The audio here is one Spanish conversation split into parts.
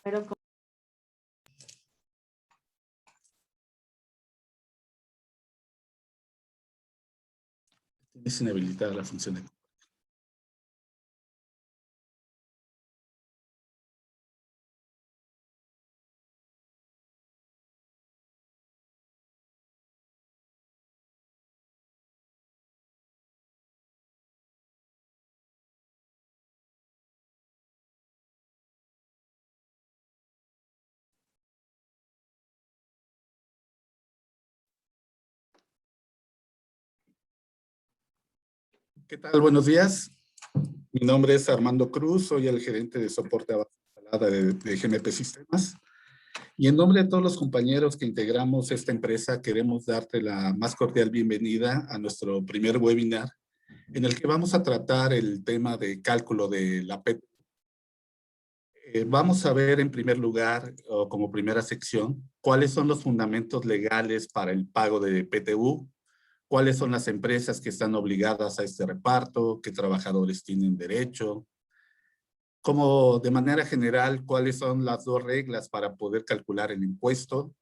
Pero tienes inhabilitada la función de... ¿Qué tal? Buenos días. Mi nombre es Armando Cruz, soy el gerente de soporte avanzada de GNP Sistemas. Y en nombre de todos los compañeros que integramos esta empresa, queremos darte la más cordial bienvenida a nuestro primer webinar, en el que vamos a tratar el tema de cálculo de la PTU. Vamos a ver en primer lugar, o como primera sección, cuáles son los fundamentos legales para el pago de PTU, cuáles son las empresas que están obligadas a este reparto, qué trabajadores tienen derecho, como de manera general, cuáles son las dos reglas para poder calcular el impuesto,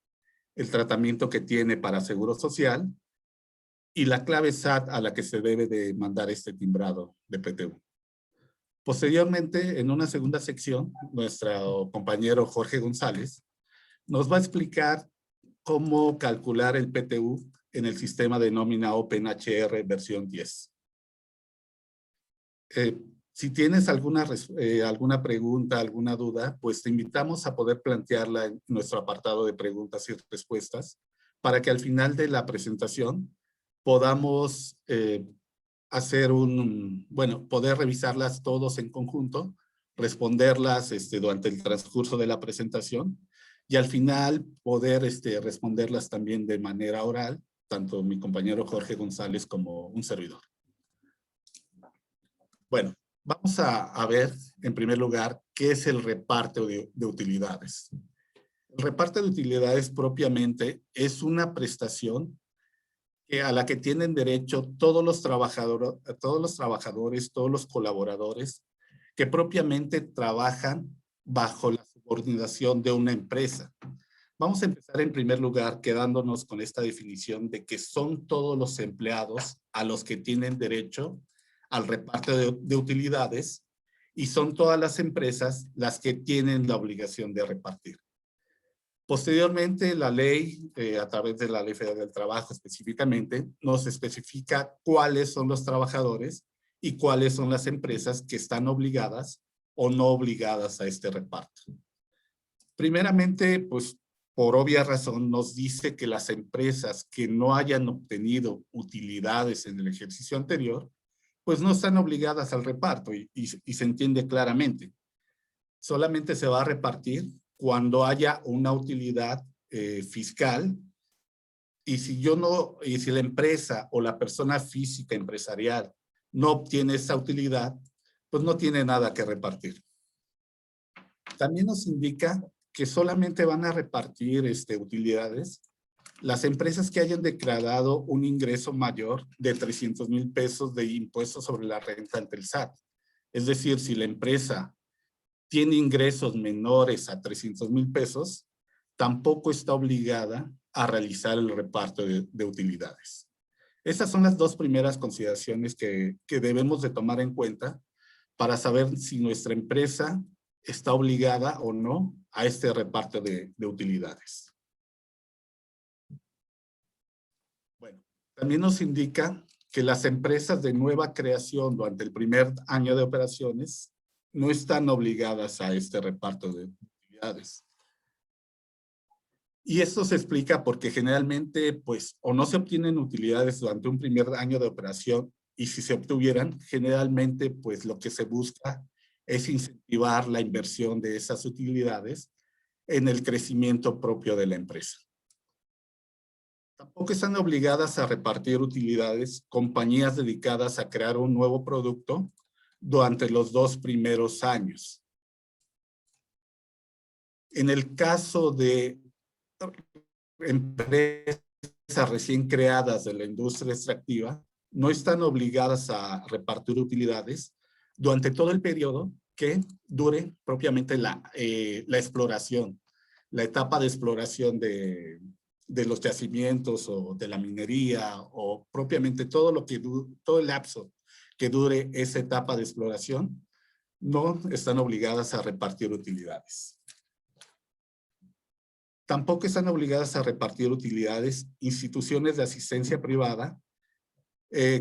el tratamiento que tiene para seguro social y la clave SAT a la que se debe de mandar este timbrado de PTU. Posteriormente, en una segunda sección, nuestro compañero Jorge González nos va a explicar cómo calcular el PTU en el sistema de nómina OpenHR versión 10. Si tienes alguna pregunta, alguna duda, pues te invitamos a poder plantearla en nuestro apartado de preguntas y respuestas para que al final de la presentación podamos poder revisarlas todos en conjunto, responderlas durante el transcurso de la presentación y al final poder responderlas también de manera oral, tanto mi compañero Jorge González como un servidor. Bueno, vamos a ver en primer lugar qué es el reparto de utilidades. El reparto de utilidades propiamente es una prestación a la que tienen derecho todos los trabajadores, todos los colaboradores que propiamente trabajan bajo la subordinación de una empresa. Vamos a empezar en primer lugar quedándonos con esta definición de que son todos los empleados a los que tienen derecho al reparto de utilidades y son todas las empresas las que tienen la obligación de repartir. Posteriormente, la ley, a través de la Ley Federal del Trabajo específicamente, nos especifica cuáles son los trabajadores y cuáles son las empresas que están obligadas o no obligadas a este reparto. Primeramente, pues, por obvia razón, nos dice que las empresas que no hayan obtenido utilidades en el ejercicio anterior, pues no están obligadas al reparto y se entiende claramente. Solamente se va a repartir cuando haya una utilidad fiscal y si la empresa o la persona física empresarial no obtiene esa utilidad, pues no tiene nada que repartir. También nos indica que solamente van a repartir utilidades las empresas que hayan declarado un ingreso mayor de 300,000 pesos de impuestos sobre la renta ante el SAT. Es decir, si la empresa tiene ingresos menores a 300,000 pesos, tampoco está obligada a realizar el reparto de utilidades. Esas son las dos primeras consideraciones que debemos de tomar en cuenta para saber si nuestra empresa está obligada o no a este reparto de utilidades. Bueno, también nos indica que las empresas de nueva creación durante el primer año de operaciones no están obligadas a este reparto de utilidades. Y esto se explica porque generalmente, pues, o no se obtienen utilidades durante un primer año de operación, y si se obtuvieran, generalmente, pues, lo que se busca es incentivar la inversión de esas utilidades en el crecimiento propio de la empresa. Tampoco están obligadas a repartir utilidades compañías dedicadas a crear un nuevo producto durante los 2 primeros años. En el caso de empresas recién creadas de la industria extractiva, no están obligadas a repartir utilidades durante todo el periodo que dure propiamente la exploración, la etapa de exploración de los yacimientos o de la minería o propiamente todo el lapso que dure esa etapa de exploración, no están obligadas a repartir utilidades. Tampoco están obligadas a repartir utilidades instituciones de asistencia privada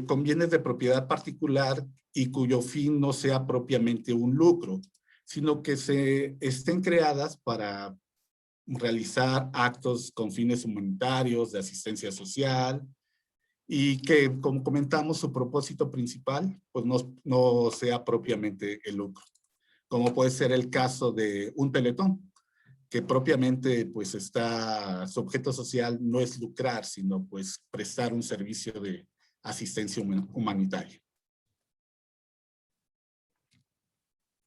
con bienes de propiedad particular y cuyo fin no sea propiamente un lucro, sino que estén creadas para realizar actos con fines humanitarios, de asistencia social, y que, como comentamos, su propósito principal pues no sea propiamente el lucro, como puede ser el caso de un Teletón, que propiamente pues su objeto social no es lucrar, sino pues prestar un servicio de asistencia humanitaria.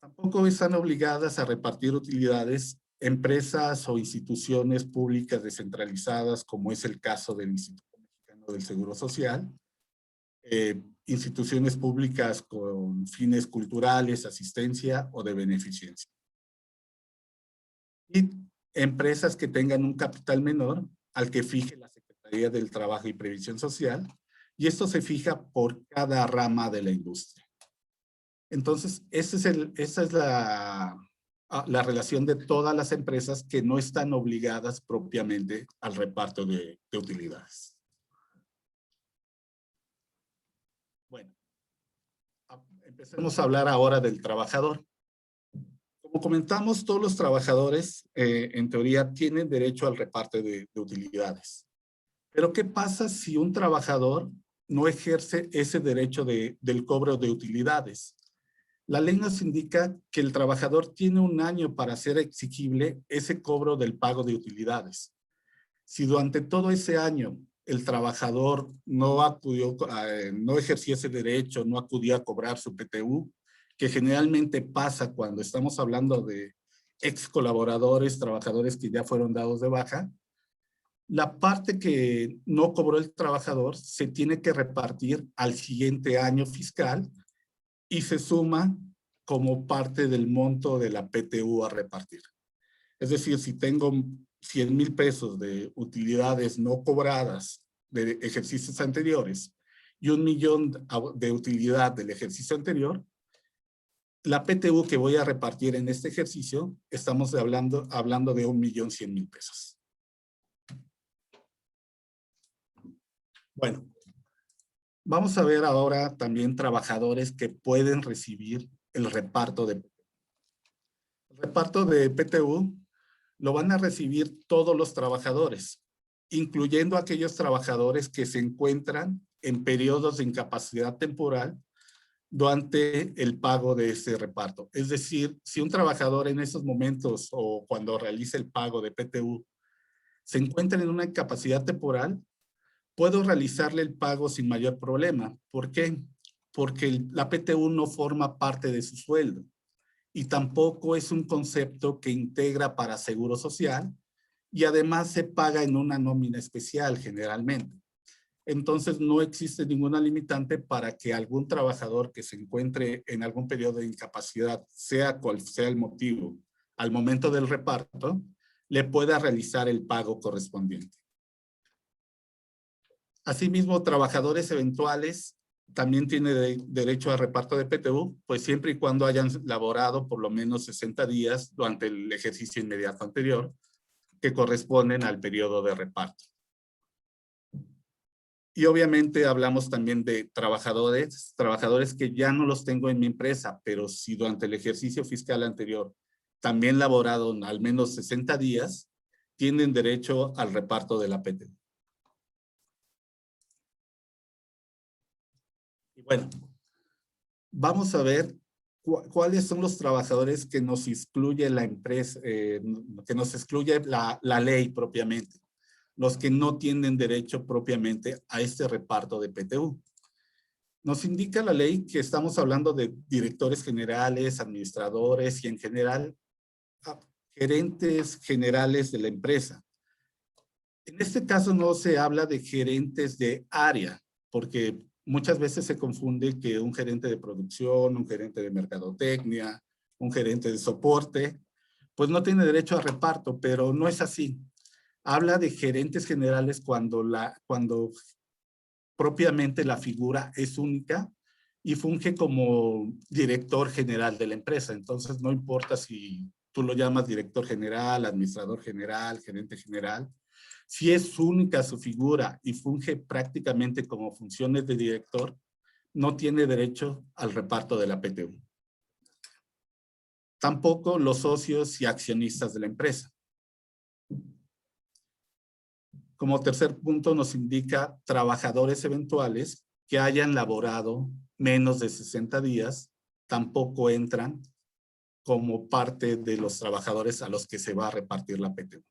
Tampoco están obligadas a repartir utilidades empresas o instituciones públicas descentralizadas, como es el caso del Instituto Mexicano del Seguro Social, instituciones públicas con fines culturales, asistencia o de beneficencia. Y empresas que tengan un capital menor al que fije la Secretaría del Trabajo y Previsión Social, y esto se fija por cada rama de la industria. Entonces, esa es la relación de todas las empresas que no están obligadas propiamente al reparto de utilidades. Bueno, empecemos a hablar ahora del trabajador. Como comentamos, todos los trabajadores, en teoría, tienen derecho al reparto de utilidades. Pero, ¿qué pasa si un trabajador no ejerce ese derecho del cobro de utilidades? La ley nos indica que el trabajador tiene un año para hacer exigible ese cobro del pago de utilidades. Si durante todo ese año el trabajador no ejercía ese derecho, no acudía a cobrar su PTU, que generalmente pasa cuando estamos hablando de ex colaboradores, trabajadores que ya fueron dados de baja, la parte que no cobró el trabajador se tiene que repartir al siguiente año fiscal y se suma como parte del monto de la PTU a repartir. Es decir, si tengo 100,000 pesos de utilidades no cobradas de ejercicios anteriores y 1,000,000 de utilidad del ejercicio anterior, la PTU que voy a repartir en este ejercicio, estamos hablando de 1,100,000 pesos. Bueno, vamos a ver ahora también trabajadores que pueden recibir el reparto de PTU. El reparto de PTU lo van a recibir todos los trabajadores, incluyendo aquellos trabajadores que se encuentran en periodos de incapacidad temporal durante el pago de ese reparto. Es decir, si un trabajador en esos momentos o cuando realice el pago de PTU se encuentra en una incapacidad temporal, puedo realizarle el pago sin mayor problema. ¿Por qué? Porque la PTU no forma parte de su sueldo y tampoco es un concepto que integra para seguro social y además se paga en una nómina especial generalmente. Entonces no existe ninguna limitante para que algún trabajador que se encuentre en algún periodo de incapacidad, sea cual sea el motivo, al momento del reparto, le pueda realizar el pago correspondiente. Asimismo, trabajadores eventuales también tienen derecho a reparto de PTU, pues siempre y cuando hayan laborado por lo menos 60 días durante el ejercicio inmediato anterior, que corresponden al periodo de reparto. Y obviamente hablamos también de trabajadores que ya no los tengo en mi empresa, pero si durante el ejercicio fiscal anterior también laboraron al menos 60 días, tienen derecho al reparto de la PTU. Y bueno, vamos a ver cuáles son los trabajadores que nos excluye la empresa, que nos excluye la ley propiamente. Los que no tienen derecho propiamente a este reparto de PTU. Nos indica la ley que estamos hablando de directores generales, administradores y en general gerentes generales de la empresa. En este caso no se habla de gerentes de área, porque muchas veces se confunde que un gerente de producción, un gerente de mercadotecnia, un gerente de soporte, pues no tiene derecho a reparto, pero no es así. Habla de gerentes generales cuando propiamente la figura es única y funge como director general de la empresa. Entonces no importa si tú lo llamas director general, administrador general, gerente general, si es única su figura y funge prácticamente como funciones de director, no tiene derecho al reparto de la PTU. Tampoco los socios y accionistas de la empresa. Como tercer punto nos indica trabajadores eventuales que hayan laborado menos de 60 días, tampoco entran como parte de los trabajadores a los que se va a repartir la PTU.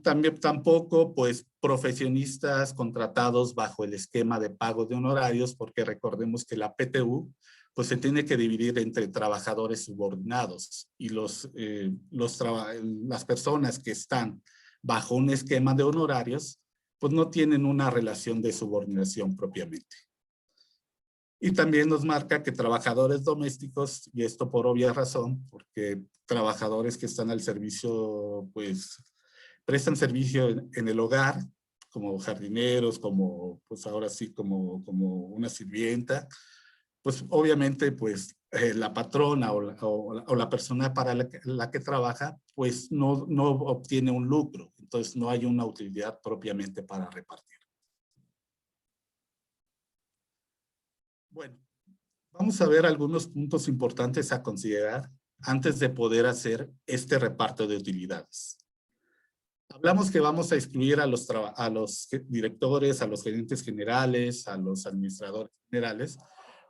También tampoco, pues, profesionistas contratados bajo el esquema de pago de honorarios, porque recordemos que la PTU, pues, se tiene que dividir entre trabajadores subordinados y las personas que están bajo un esquema de honorarios, pues, no tienen una relación de subordinación propiamente. Y también nos marca que trabajadores domésticos, y esto por obvia razón, porque trabajadores que están al servicio, pues, prestan servicio en el hogar, como jardineros, como, pues ahora sí, como una sirvienta, pues obviamente, pues la patrona o la persona para la que trabaja, pues no obtiene un lucro. Entonces no hay una utilidad propiamente para repartir. Bueno, vamos a ver algunos puntos importantes a considerar antes de poder hacer este reparto de utilidades. Hablamos que vamos a excluir a los directores, a los gerentes generales, a los administradores generales,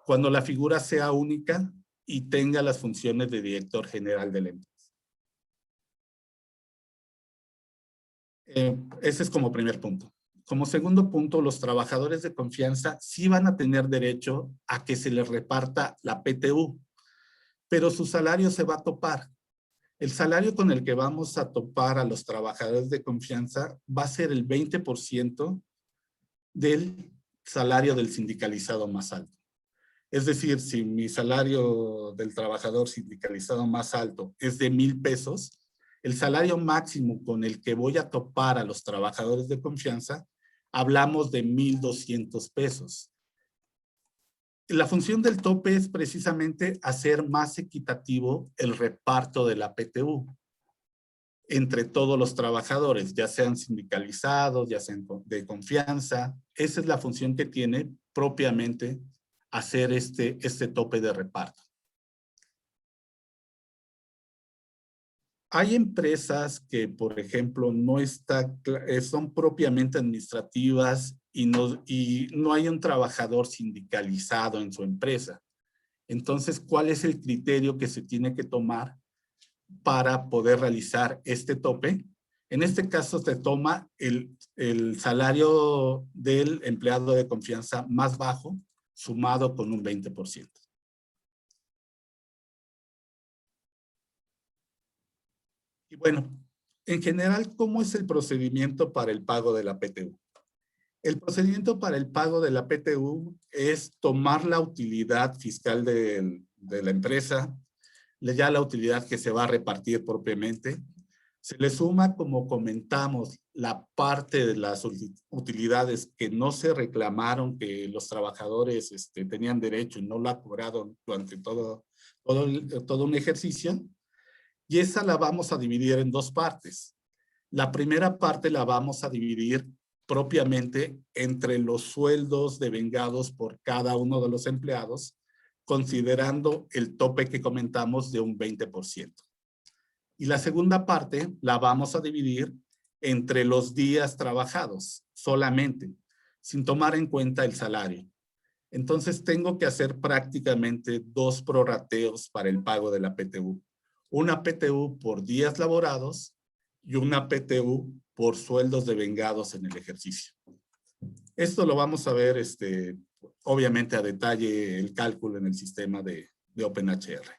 cuando la figura sea única y tenga las funciones de director general de la empresa. Ese es como primer punto. Como segundo punto, los trabajadores de confianza sí van a tener derecho a que se les reparta la PTU, pero su salario se va a topar. El salario con el que vamos a topar a los trabajadores de confianza va a ser el 20% del salario del sindicalizado más alto. Es decir, si mi salario del trabajador sindicalizado más alto es de 1,000 pesos, el salario máximo con el que voy a topar a los trabajadores de confianza, hablamos de 1,200 pesos. La función del tope es precisamente hacer más equitativo el reparto de la PTU entre todos los trabajadores, ya sean sindicalizados, ya sean de confianza. Esa es la función que tiene propiamente hacer este tope de reparto. Hay empresas que, por ejemplo, son propiamente administrativas y no hay un trabajador sindicalizado en su empresa. Entonces, ¿cuál es el criterio que se tiene que tomar para poder realizar este tope? En este caso se toma el salario del empleado de confianza más bajo sumado con un 20%. Y bueno, en general, ¿cómo es el procedimiento para el pago de la PTU? El procedimiento para el pago de la PTU es tomar la utilidad fiscal de la empresa, ya la utilidad que se va a repartir propiamente. Se le suma, como comentamos, la parte de las utilidades que no se reclamaron, que los trabajadores tenían derecho y no lo ha cobrado durante todo un ejercicio. Y esa la vamos a dividir en dos partes. La primera parte la vamos a dividir propiamente entre los sueldos devengados por cada uno de los empleados, considerando el tope que comentamos de un 20%. Y la segunda parte la vamos a dividir entre los días trabajados solamente, sin tomar en cuenta el salario. Entonces tengo que hacer prácticamente dos prorrateos para el pago de la PTU. Una PTU por días laborados y una PTU por sueldos devengados en el ejercicio. Esto lo vamos a ver, obviamente a detalle, el cálculo en el sistema de OpenHR.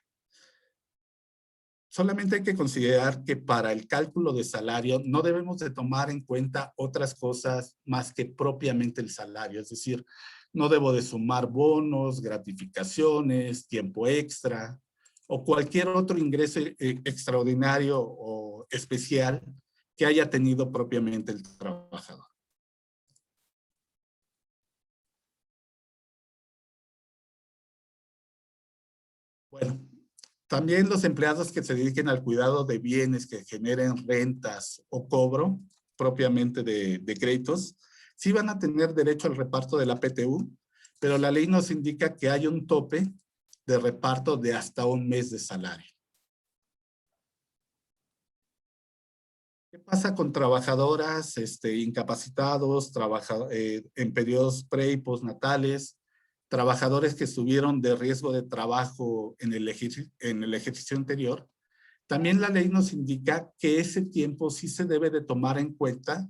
Solamente hay que considerar que para el cálculo de salario no debemos de tomar en cuenta otras cosas más que propiamente el salario. Es decir, No debo de sumar bonos, gratificaciones, tiempo extra o cualquier otro ingreso extraordinario o especial que haya tenido propiamente el trabajador. Bueno, también los empleados que se dediquen al cuidado de bienes que generen rentas o cobro propiamente de créditos, sí van a tener derecho al reparto de la PTU, pero la ley nos indica que hay un tope de reparto de hasta un mes de salario. ¿Qué pasa con trabajadoras incapacitados, en periodos pre y postnatales, trabajadores que estuvieron de riesgo de trabajo en el ejercicio anterior? También la ley nos indica que ese tiempo sí se debe de tomar en cuenta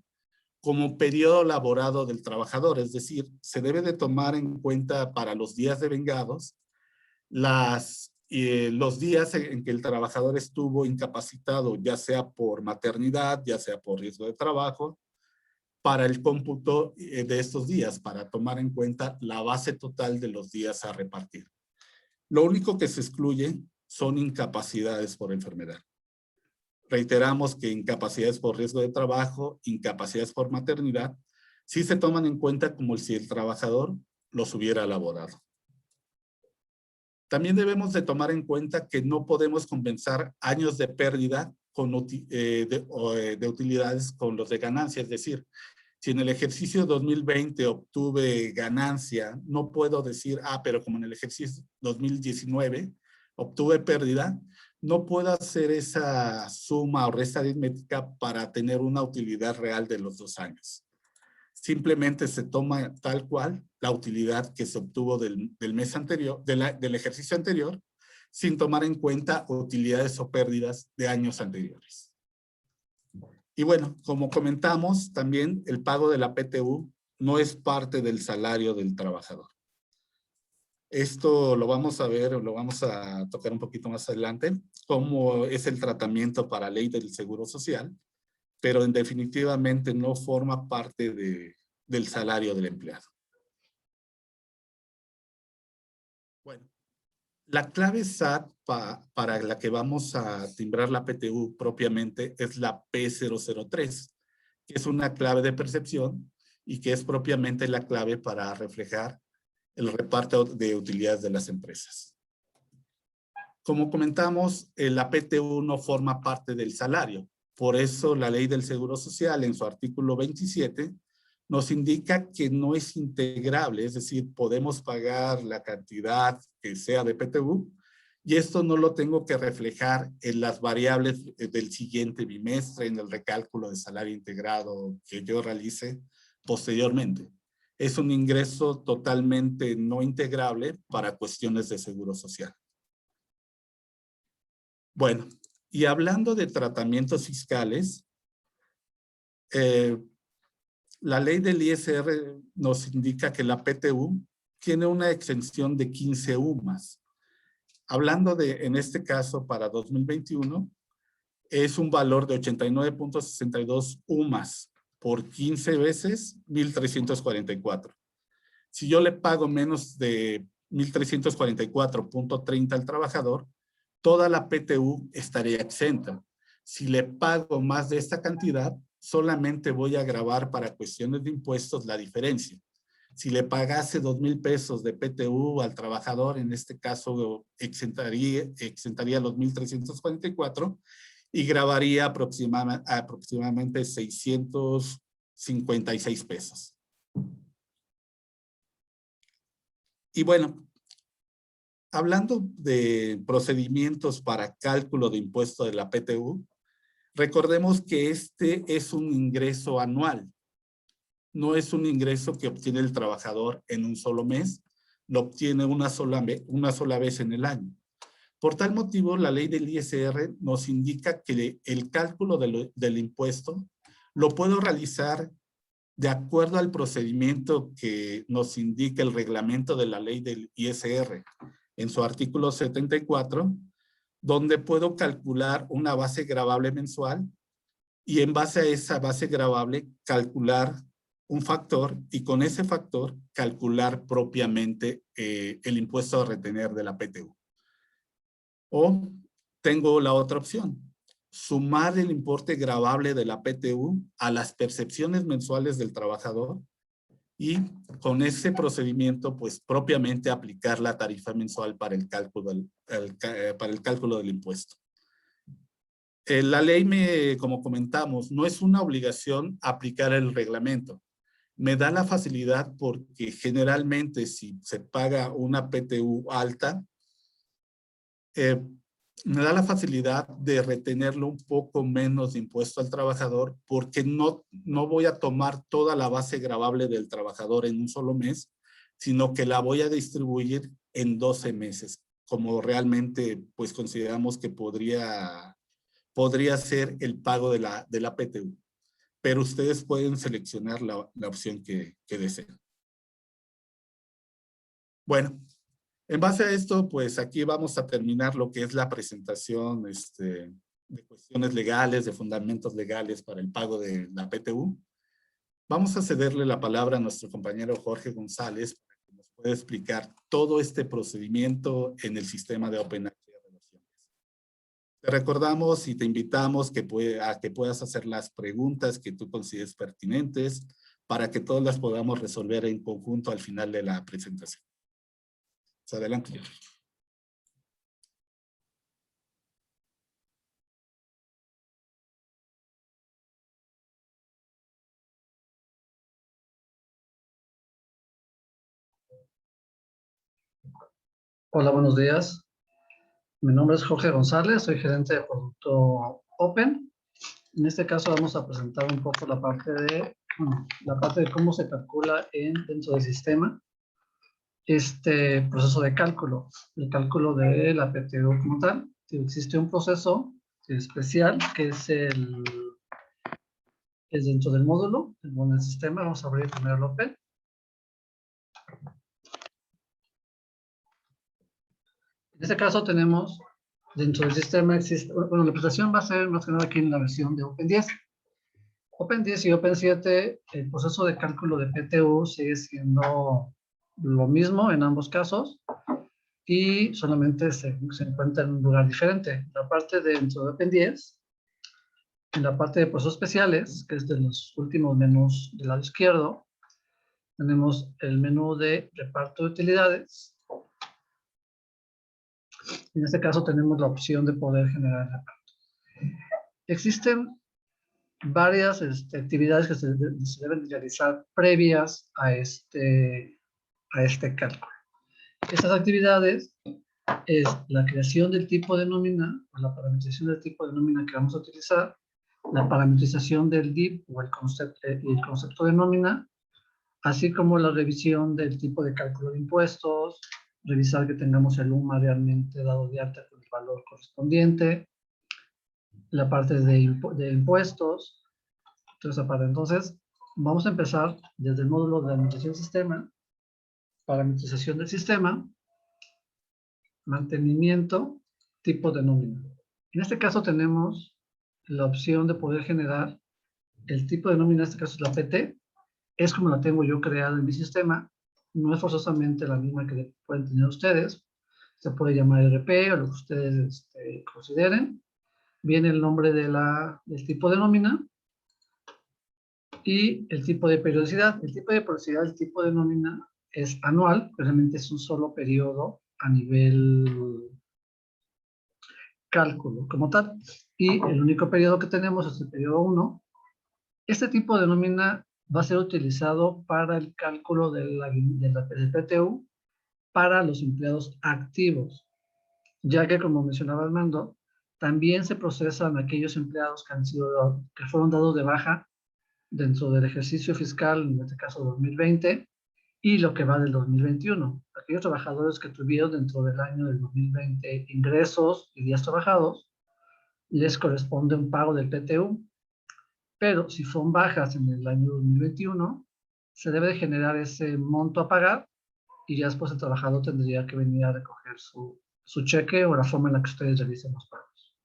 como periodo laborado del trabajador, es decir, se debe de tomar en cuenta para los días de vengados los días en que el trabajador estuvo incapacitado, ya sea por maternidad, ya sea por riesgo de trabajo, para el cómputo de estos días, para tomar en cuenta la base total de los días a repartir. Lo único que se excluye son incapacidades por enfermedad. Reiteramos que incapacidades por riesgo de trabajo, incapacidades por maternidad, sí se toman en cuenta como si el trabajador los hubiera laborado. También debemos de tomar en cuenta que no podemos compensar años de pérdida de utilidades con los de ganancia. Es decir, si en el ejercicio 2020 obtuve ganancia, no puedo decir, pero como en el ejercicio 2019 obtuve pérdida, no puedo hacer esa suma o resta aritmética para tener una utilidad real de los 2 años. Simplemente se toma tal cual la utilidad que se obtuvo del mes anterior, del ejercicio anterior, sin tomar en cuenta utilidades o pérdidas de años anteriores. Y bueno, como comentamos, también el pago de la PTU no es parte del salario del trabajador. Esto lo vamos a ver, lo vamos a tocar un poquito más adelante, cómo es el tratamiento para ley del Seguro Social, pero definitivamente no forma parte del salario del empleado. Bueno, la clave SAT para la que vamos a timbrar la PTU propiamente es la P003, que es una clave de percepción y que es propiamente la clave para reflejar el reparto de utilidades de las empresas. Como comentamos, la PTU no forma parte del salario. Por eso la Ley del Seguro Social en su artículo 27 nos indica que no es integrable, es decir, podemos pagar la cantidad que sea de PTU y esto no lo tengo que reflejar en las variables del siguiente bimestre, en el recálculo de salario integrado que yo realice posteriormente. Es un ingreso totalmente no integrable para cuestiones de seguro social. Bueno, y hablando de tratamientos fiscales, la ley del ISR nos indica que la PTU tiene una exención de 15 UMAS. Hablando en este caso, para 2021, es un valor de 89.62 UMAS por 15 veces 1,344. Si yo le pago menos de 1,344.30 al trabajador, toda la PTU estaría exenta. Si le pago más de esta cantidad, solamente voy a gravar para cuestiones de impuestos la diferencia. Si le pagase 2,000 pesos de PTU al trabajador, en este caso exentaría los 1,344 y grabaría aproximadamente 656 pesos. Y bueno, hablando de procedimientos para cálculo de impuesto de la PTU, recordemos que este es un ingreso anual. No es un ingreso que obtiene el trabajador en un solo mes, lo obtiene una sola vez en el año. Por tal motivo, la ley del ISR nos indica que el cálculo del impuesto lo puedo realizar de acuerdo al procedimiento que nos indica el reglamento de la ley del ISR en su artículo 74, donde puedo calcular una base gravable mensual y en base a esa base gravable calcular un factor y con ese factor calcular propiamente el impuesto a retener de la PTU. O tengo la otra opción, sumar el importe gravable de la PTU a las percepciones mensuales del trabajador y con ese procedimiento, pues propiamente aplicar la tarifa mensual para el cálculo del impuesto. La ley, como comentamos, no es una obligación aplicar el reglamento. Me da la facilidad porque generalmente si se paga una PTU alta, me da la facilidad de retenerlo un poco menos de impuesto al trabajador porque no voy a tomar toda la base gravable del trabajador en un solo mes, sino que la voy a distribuir en 12 meses, como realmente pues consideramos que podría ser el pago de la PTU. Pero ustedes pueden seleccionar la opción que deseen. Bueno, en base a esto, pues aquí vamos a terminar lo que es la presentación de cuestiones legales, de fundamentos legales para el pago de la PTU. Vamos a cederle la palabra a nuestro compañero Jorge González para que nos pueda explicar todo este procedimiento en el sistema de OpenAI de relaciones. Te recordamos y te invitamos a que puedas hacer las preguntas que tú consideres pertinentes para que todas las podamos resolver en conjunto al final de la presentación. Adelante. Hola, buenos días. Mi nombre es Jorge González, soy gerente de producto Open. En este caso vamos a presentar un poco la parte de cómo se calcula dentro del sistema este proceso de cálculo, el cálculo de la PTU como tal. Existe un proceso especial que es dentro del módulo, en el sistema. Vamos a abrir primero el Open. En este caso tenemos, dentro del sistema existe, bueno, la presentación va a ser más que nada aquí en la versión de Open 10. Open 10 y Open 7, el proceso de cálculo de PTU sigue siendo lo mismo en ambos casos y solamente se encuentra en un lugar diferente. La parte dentro de Open 10, en la parte de procesos especiales, que es de los últimos menús del lado izquierdo, tenemos el menú de reparto de utilidades. En este caso tenemos la opción de poder generar reparto. Existen varias actividades que se deben realizar previas a este cálculo. Estas actividades es la creación del tipo de nómina, o la parametrización del tipo de nómina que vamos a utilizar, la parametrización del DIP o el concepto de nómina, así como la revisión del tipo de cálculo de impuestos, revisar que tengamos el UMA realmente dado de alta con el valor correspondiente, la parte de impuestos, toda esa parte. Entonces, vamos a empezar desde el módulo de administración del sistema, parametrización del sistema, mantenimiento, tipo de nómina. En este caso tenemos la opción de poder generar el tipo de nómina, en este caso es la PT, es como la tengo yo creada en mi sistema, no es forzosamente la misma que pueden tener ustedes, se puede llamar RP o lo que ustedes consideren, viene el nombre del tipo de nómina y el tipo de periodicidad. El tipo de periodicidad, el tipo de nómina es anual, realmente es un solo periodo a nivel cálculo como tal. Y el único periodo que tenemos es el periodo 1. Este tipo de nómina va a ser utilizado para el cálculo del PTU para los empleados activos, ya que, como mencionaba Armando, también se procesan aquellos empleados que fueron dados de baja dentro del ejercicio fiscal, en este caso 2020, y lo que va del 2021. Aquellos trabajadores que tuvieron dentro del año del 2020 ingresos y días trabajados, les corresponde un pago del PTU, pero si son bajas en el año 2021, se debe de generar ese monto a pagar y ya después el trabajador tendría que venir a recoger su cheque o la forma en la que ustedes realicen los pagos.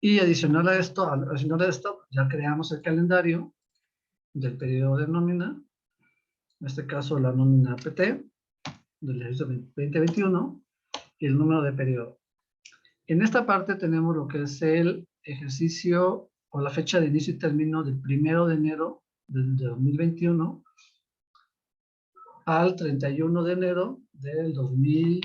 Y adicional a esto, ya creamos el calendario del periodo de nómina, en este caso la nómina PT del ejercicio 2021 y el número de periodo. En esta parte tenemos lo que es el ejercicio o la fecha de inicio y término del 1 de enero de 2021 al 31 de enero del 2000.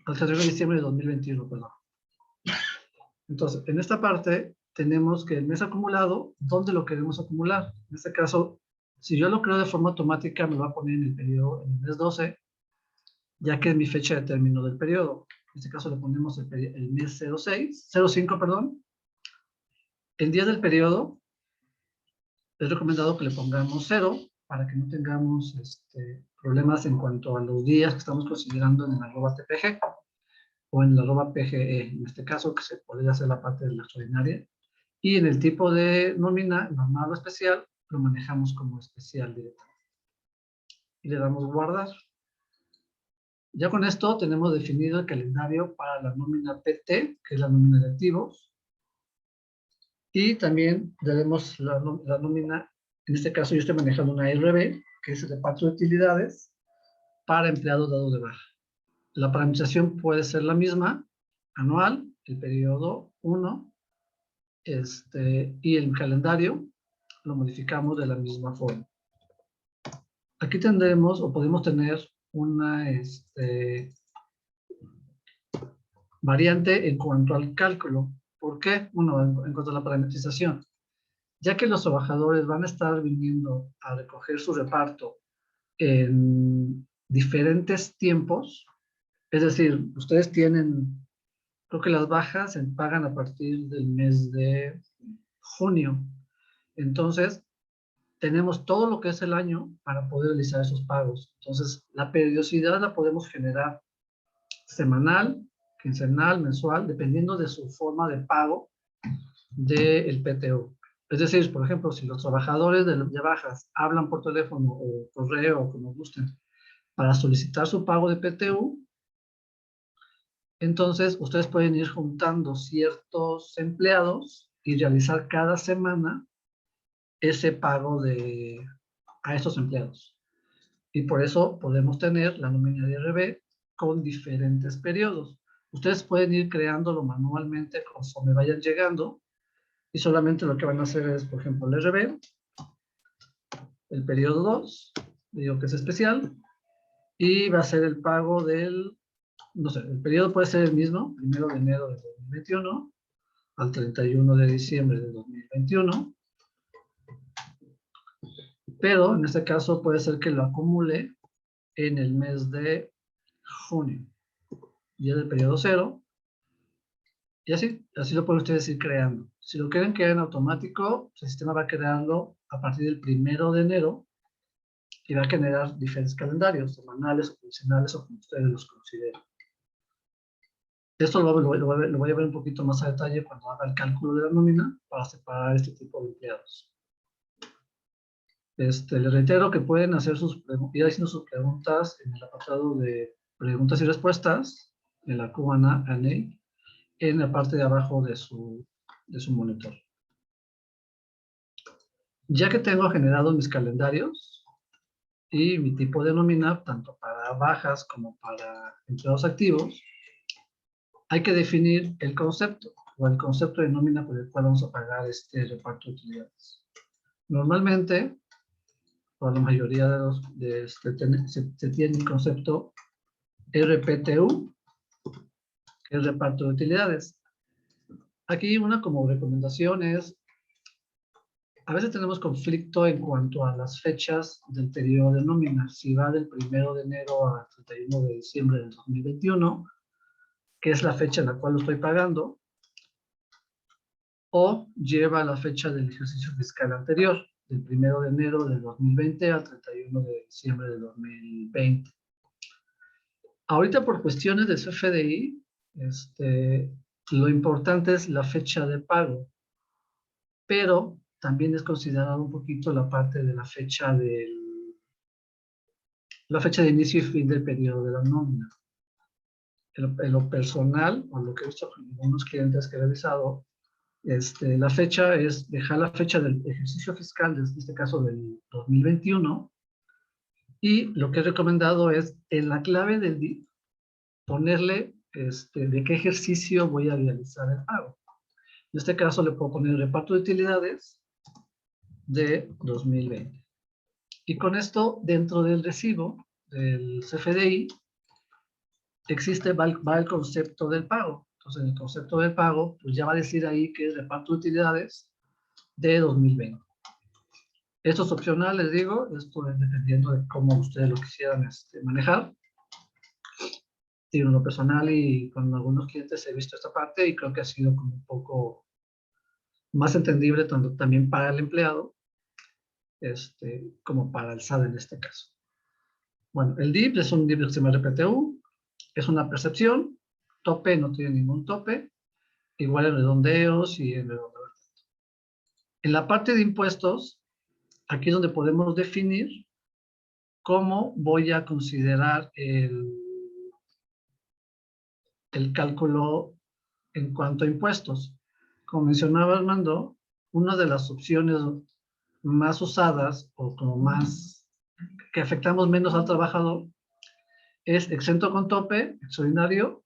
Al 31 de diciembre de 2021, perdón. Entonces, en esta parte tenemos que el mes acumulado, ¿dónde lo queremos acumular? En este caso, si yo lo creo de forma automática, me va a poner en el periodo, en el mes 12, ya que es mi fecha de término del periodo. En este caso le ponemos el mes 05, perdón. El día del periodo es recomendado que le pongamos 0 para que no tengamos problemas en cuanto a los días que estamos considerando en el @tpg o en el @pge, en este caso, que se podría hacer la parte de la extraordinaria. Y en el tipo de nómina, normal o especial, lo manejamos como especial directamente. Y le damos guardar. Ya con esto tenemos definido el calendario para la nómina PT, que es la nómina de activos. Y también daremos la nómina, en este caso yo estoy manejando una RB, que es el reparto de utilidades para empleados dados de baja. La parametrización puede ser la misma, anual, el periodo 1, y el calendario lo modificamos de la misma forma. Aquí tendremos o podemos tener una variante en cuanto al cálculo. ¿Por qué? Bueno, en cuanto a la parametrización. Ya que los trabajadores van a estar viniendo a recoger su reparto en diferentes tiempos, es decir, ustedes tienen, creo que las bajas se pagan a partir del mes de junio. Entonces, tenemos todo lo que es el año para poder realizar esos pagos. Entonces, la periodicidad la podemos generar semanal, quincenal, mensual, dependiendo de su forma de pago del PTU. Es decir, por ejemplo, si los trabajadores de bajas hablan por teléfono o correo o como gusten para solicitar su pago de PTU, entonces ustedes pueden ir juntando ciertos empleados y realizar cada semana ese pago a estos empleados. Y por eso podemos tener la nómina de RB con diferentes periodos. Ustedes pueden ir creándolo manualmente conforme vayan llegando y solamente lo que van a hacer es, por ejemplo, el RB, el periodo 2, digo que es especial, y va a ser el pago del, no sé, el periodo puede ser el mismo, 1 de enero de 2021 al 31 de diciembre de 2021, pero en este caso puede ser que lo acumule en el mes de junio, y es el periodo 0, y así lo pueden ustedes ir creando. Si lo quieren crear en automático, el sistema va a crearlo a partir del 1 de enero y va a generar diferentes calendarios, semanales o quincenales o como ustedes los consideren. Esto lo voy a ver un poquito más a detalle cuando haga el cálculo de la nómina para separar este tipo de empleados. Les reitero que pueden ir haciendo sus preguntas en el apartado de preguntas y respuestas en la Q&A en la parte de abajo de su monitor. Ya que tengo generados mis calendarios y mi tipo de nómina, tanto para bajas como para empleados activos, hay que definir el concepto o el concepto de nómina por el cual vamos a pagar este reparto de utilidades. Normalmente, por la mayoría de los, se tiene el concepto RPTU, que es reparto de utilidades. Aquí una como recomendación es, a veces tenemos conflicto en cuanto a las fechas del periodo de nómina. Si va del 1 de enero al 31 de diciembre del 2021, que es la fecha en la cual lo estoy pagando, o lleva la fecha del ejercicio fiscal anterior, del 1 de enero del 2020 al 31 de diciembre del 2020. Ahorita por cuestiones de CFDI, lo importante es la fecha de pago, pero también es considerado un poquito la parte de la fecha de inicio y fin del periodo de la nómina. En lo personal, o lo que he visto con algunos clientes que he revisado, La fecha es dejar la fecha del ejercicio fiscal, en este caso del 2021, y lo que he recomendado es en la clave del DIP ponerle de qué ejercicio voy a realizar el pago. En este caso le puedo poner reparto de utilidades de 2020. Y con esto, dentro del recibo del CFDI, va el concepto del pago. Entonces, en el concepto del pago, pues ya va a decir ahí que es reparto de utilidades de 2020. Esto es opcional, les digo, esto es dependiendo de cómo ustedes lo quisieran manejar. En lo personal y con algunos clientes he visto esta parte y creo que ha sido como un poco más entendible tanto también para el empleado como para el SAT en este caso. Bueno, el DIP es un DIP del sistema RPTU, es una percepción, tope no tiene ningún tope, igual en redondeos y en redondeos. En la parte de impuestos, aquí es donde podemos definir cómo voy a considerar el cálculo en cuanto a impuestos. Como mencionaba Armando, una de las opciones más usadas o como más que afectamos menos al trabajador es exento con tope, extraordinario,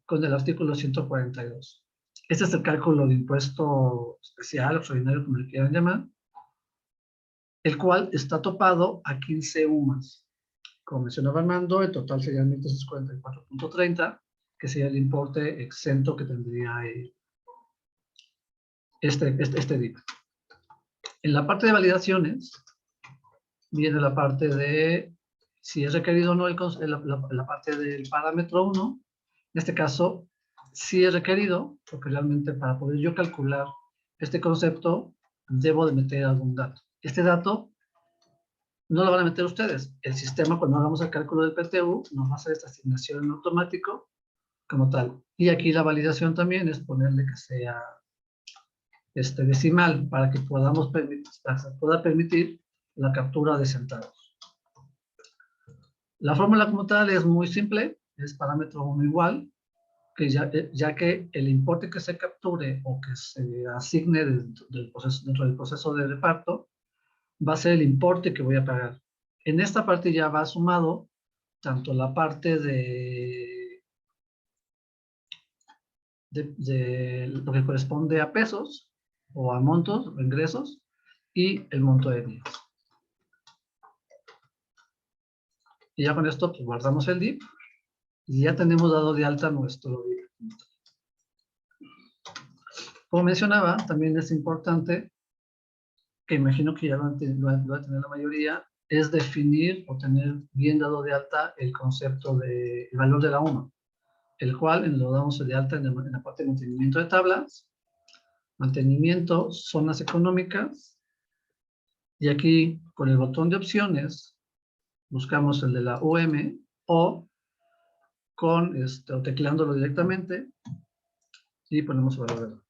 con el artículo 142. Este es el cálculo de impuesto especial, extraordinario, como le quieran llamar, el cual está topado a 15 UMAS. Como mencionaba Armando, el total sería 1.344.30, que sería el importe exento que tendría este DIP. En la parte de validaciones, viene la parte de si es requerido o no la parte del parámetro 1. En este caso, sí es requerido, porque realmente para poder yo calcular este concepto, debo de meter algún dato. Este dato no lo van a meter ustedes. El sistema, cuando hagamos el cálculo del PTU, nos va a hacer esta asignación en automático como tal. Y aquí la validación también es ponerle que sea decimal para que podamos pueda permitir la captura de centavos. La fórmula como tal es muy simple, es parámetro 1 igual, que ya que el importe que se capture o que se asigne dentro del proceso de reparto va a ser el importe que voy a pagar. En esta parte ya va sumado tanto la parte de lo que corresponde a pesos o a montos o ingresos y el monto de días. Y ya con esto pues, guardamos el DIP y ya tenemos dado de alta nuestro DIP. Como mencionaba, también es importante, que imagino que ya lo va a tener la mayoría, es definir o tener bien dado de alta el concepto del valor de la UMA, el cual lo damos de alta en la parte de mantenimiento de tablas, mantenimiento, zonas económicas, y aquí con el botón de opciones buscamos el de la UM o o tecleándolo directamente y ponemos el valor de la UMA.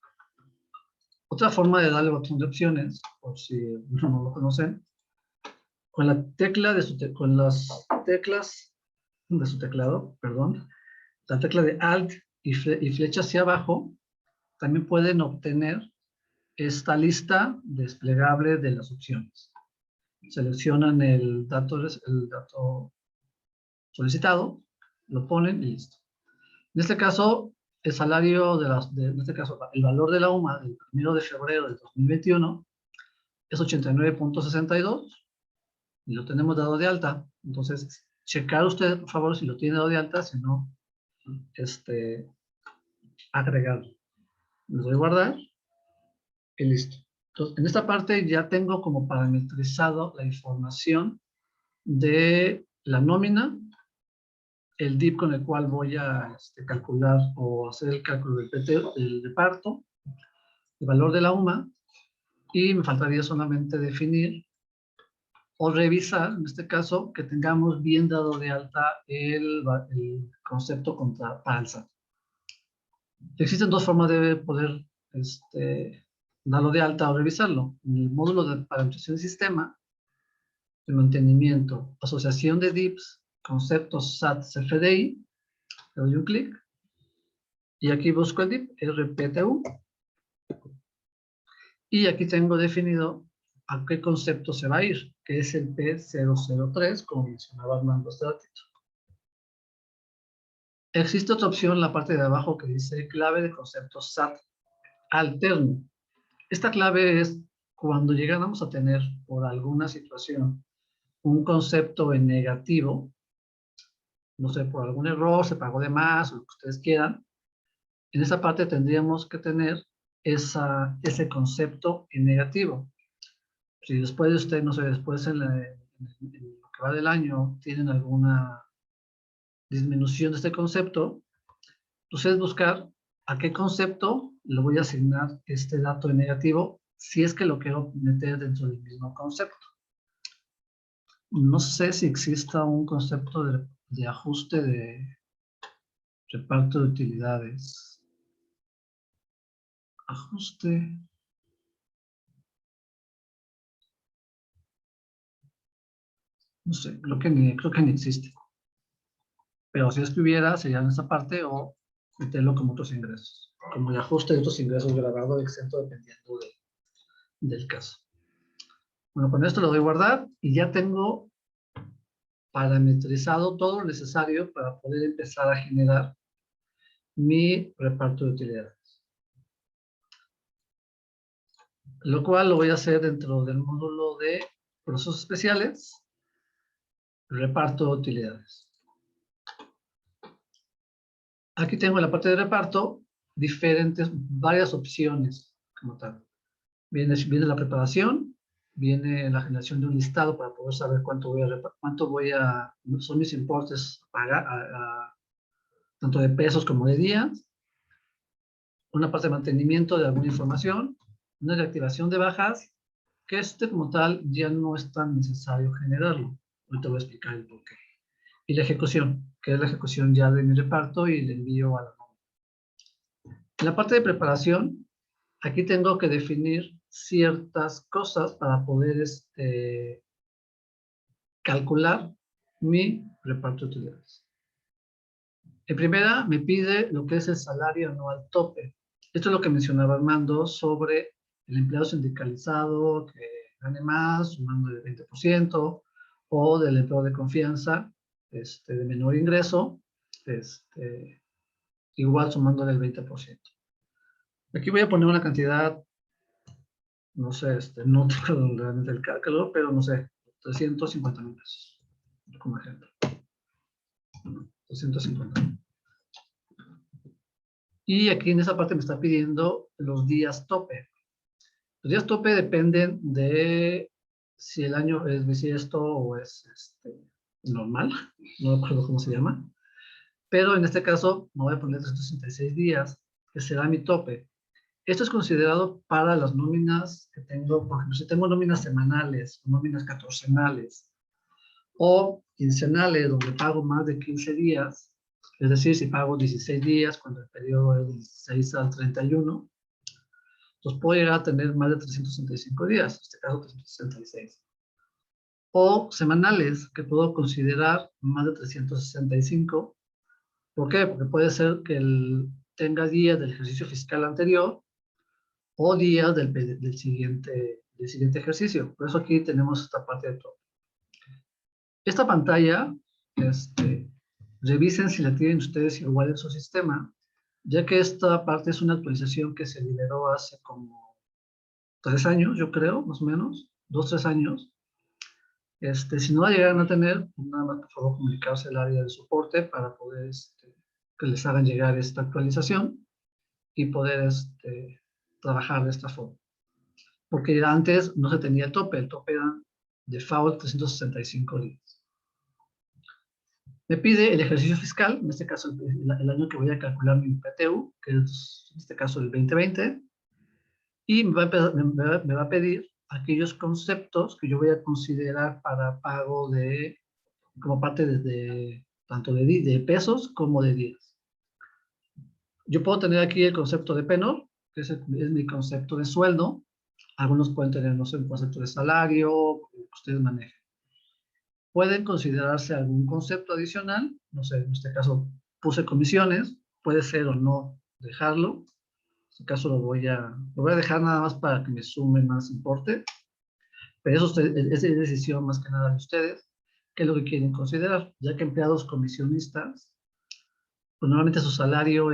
Otra forma de darle botón de opciones, por si no lo conocen, con las teclas de su teclado, perdón, la tecla de Alt y flecha hacia abajo, también pueden obtener esta lista desplegable de las opciones. Seleccionan el dato solicitado, lo ponen y listo. En este caso, el salario en este caso, el valor de la UMA del 1 de febrero del 2021 es 89.62 y lo tenemos dado de alta. Entonces, checar usted, por favor, si lo tiene dado de alta, si no, agregarlo. Le doy a guardar y listo. Entonces, en esta parte ya tengo como parametrizado la información de la nómina, el DIP con el cual voy a calcular o hacer el cálculo del reparto, el valor de la UMA, y me faltaría solamente definir o revisar, en este caso, que tengamos bien dado de alta el concepto para el SAT. Existen dos formas de poder darlo de alta o revisarlo. En el módulo de parametrización de sistema, de mantenimiento, asociación de DIPs, conceptos SAT CFDI, le doy un clic y aquí busco el DIP RPTU Y aquí tengo definido a qué concepto se va a ir, que es el P003, como mencionaba Armando hace ratito. Existe otra opción en la parte de abajo que dice clave de concepto SAT alterno. Esta clave es cuando llegáramos a tener por alguna situación un concepto en negativo, no sé, por algún error, se pagó de más, o lo que ustedes quieran, en esa parte tendríamos que tener ese concepto en negativo. Si después de usted, no sé, después en lo que va del año tienen alguna disminución de este concepto, entonces buscar a qué concepto le voy a asignar este dato en negativo si es que lo quiero meter dentro del mismo concepto. No sé si exista un concepto de ajuste de reparto de utilidades. Ajuste. No sé, creo que ni existe. Pero si escribiera, sería en esa parte o meterlo como otros ingresos. Como el ajuste de otros ingresos grabado exento dependiendo del caso. Bueno, con esto lo doy a guardar y ya tengo parametrizado todo lo necesario para poder empezar a generar mi reparto de utilidades. Lo cual lo voy a hacer dentro del módulo de procesos especiales, reparto de utilidades. Aquí tengo en la parte de reparto varias opciones como tal. Viene la preparación, viene la generación de un listado para poder saber cuánto son mis importes a pagar, tanto de pesos como de días, una parte de mantenimiento de alguna información, una reactivación de bajas, que como tal ya no es tan necesario generarlo. Ahorita voy a explicar el por qué. Y la ejecución, que es la ejecución ya de mi reparto y el envío a la nómina. En la parte de preparación, aquí tengo que definir ciertas cosas para poder calcular mi reparto de utilidades. En primera, me pide lo que es el salario anual tope. Esto es lo que mencionaba Armando sobre el empleado sindicalizado que gane más, sumando el 20%, o del empleado de confianza de menor ingreso, igual sumándole el 20%. Aquí voy a poner una cantidad, no sé, no tengo realmente el cálculo, pero no sé, 350,000 pesos, como ejemplo. 350,000. Y aquí en esa parte me está pidiendo los días tope. Los días tope dependen de si el año es bisiesto o es normal, no recuerdo cómo se llama. Pero en este caso me voy a poner 366 días, que será mi tope. Esto es considerado para las nóminas que tengo, por ejemplo, si tengo nóminas semanales, nóminas catorcenales o quincenales, donde pago más de 15 días, es decir, si pago 16 días cuando el periodo es de 16 al 31, entonces puedo llegar a tener más de 365 días, en este caso 366. O semanales, que puedo considerar más de 365. ¿Por qué? Porque puede ser que tenga días del ejercicio fiscal anterior o días del siguiente ejercicio. Por eso aquí tenemos esta parte de todo. Esta pantalla, revisen si la tienen ustedes igual en su sistema, ya que esta parte es una actualización que se liberó hace como 3 años, yo creo, más o menos, 2, 3 años. Si no la llegaran a tener, pues nada más por favor comunicarse al área de soporte para poder que les hagan llegar esta actualización y poder trabajar de esta forma. Porque antes no se tenía el tope era default 365 días. Me pide el ejercicio fiscal, en este caso el año que voy a calcular mi PTU, que es en este caso el 2020, y me va a pedir aquellos conceptos que yo voy a considerar para pago como parte tanto de pesos como de días. Yo puedo tener aquí el concepto de PENOR, que es mi concepto de sueldo. Algunos pueden tener, no sé, un concepto de salario, que ustedes manejen. Pueden considerarse algún concepto adicional, no sé, en este caso puse comisiones, puede ser o no dejarlo. este caso lo voy a dejar nada más para que me sume más importe, pero eso es decisión más que nada de ustedes, qué es lo que quieren considerar, ya que empleados comisionistas, pues normalmente su salario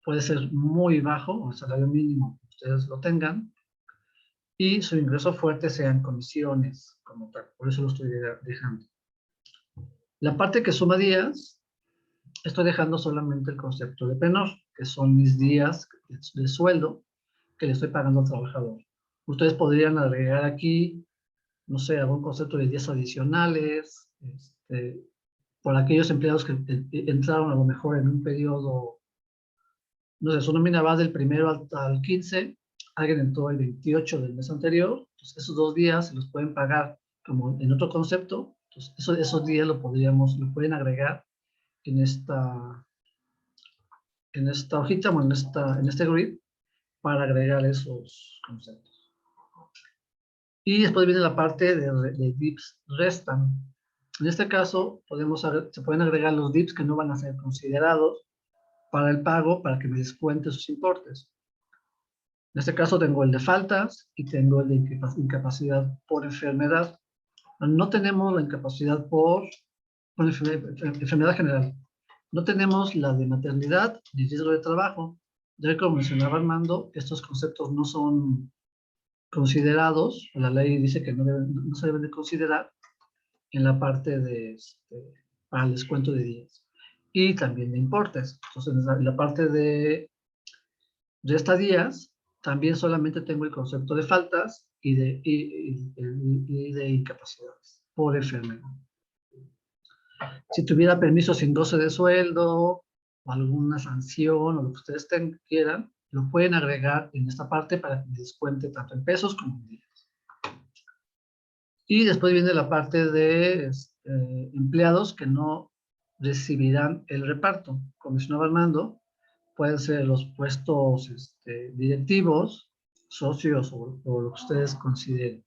puede ser muy bajo, o el salario mínimo que ustedes lo tengan, y su ingreso fuerte sean comisiones, como tal, por eso lo estoy dejando. La parte que suma días, estoy dejando solamente el concepto de penor, que son mis días de sueldo que le estoy pagando al trabajador. Ustedes podrían agregar aquí, no sé, algún concepto de días adicionales, por aquellos empleados que entraron a lo mejor en un periodo, no sé, su nómina va del 1 al 15, alguien entró el 28 del mes anterior, entonces esos 2 días se los pueden pagar como en otro concepto, entonces esos días lo pueden agregar en esta hojita, bueno, en este grid, para agregar esos conceptos. Y después viene la parte de dips restan. En este caso, se pueden agregar los dips que no van a ser considerados para el pago, para que me descuente sus importes. En este caso tengo el de faltas y tengo el de incapacidad por enfermedad. No tenemos la incapacidad por enfermedad general. No tenemos la de maternidad ni riesgo de trabajo. Ya como mencionaba Armando, estos conceptos no son considerados, la ley dice que no se deben de considerar en la parte para el descuento de días. Y también de importes. Entonces, en la parte de estadías, también solamente tengo el concepto de faltas y de incapacidades por enfermedad. Si tuviera permiso sin goce de sueldo, o alguna sanción, o lo que ustedes quieran, lo pueden agregar en esta parte para que descuente tanto en pesos como en días. Y después viene la parte de empleados que no recibirán el reparto. Como mencionaba Armando, pueden ser los puestos directivos, socios o lo que ustedes consideren.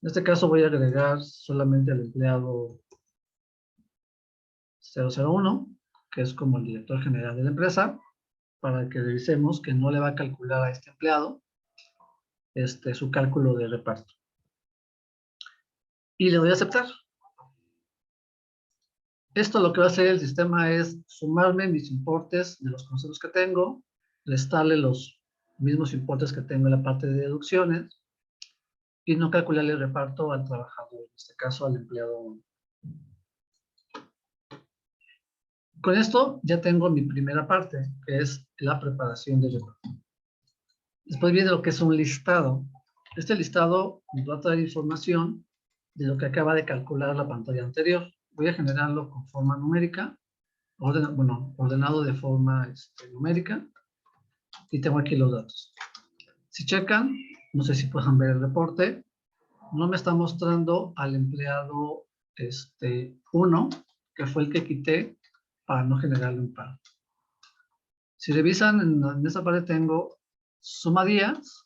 En este caso voy a agregar solamente al empleado 001, que es como el director general de la empresa, para que revisemos que no le va a calcular a este empleado su cálculo de reparto. Y le doy a aceptar. Esto lo que va a hacer el sistema es sumarme mis importes de los conceptos que tengo, restarle los mismos importes que tengo en la parte de deducciones y no calcularle el reparto al trabajador, en este caso al empleado. Con esto ya tengo mi primera parte, que es la preparación del reparto. Después viene lo que es un listado. Este listado nos va a traer información de lo que acaba de calcular la pantalla anterior. Voy a generarlo con forma numérica, ordenado de forma numérica, y tengo aquí los datos. Si checan, no sé si puedan ver el reporte, no me está mostrando al empleado 1, que fue el que quité para no generarle un pago. Si revisan, en esta parte tengo suma días,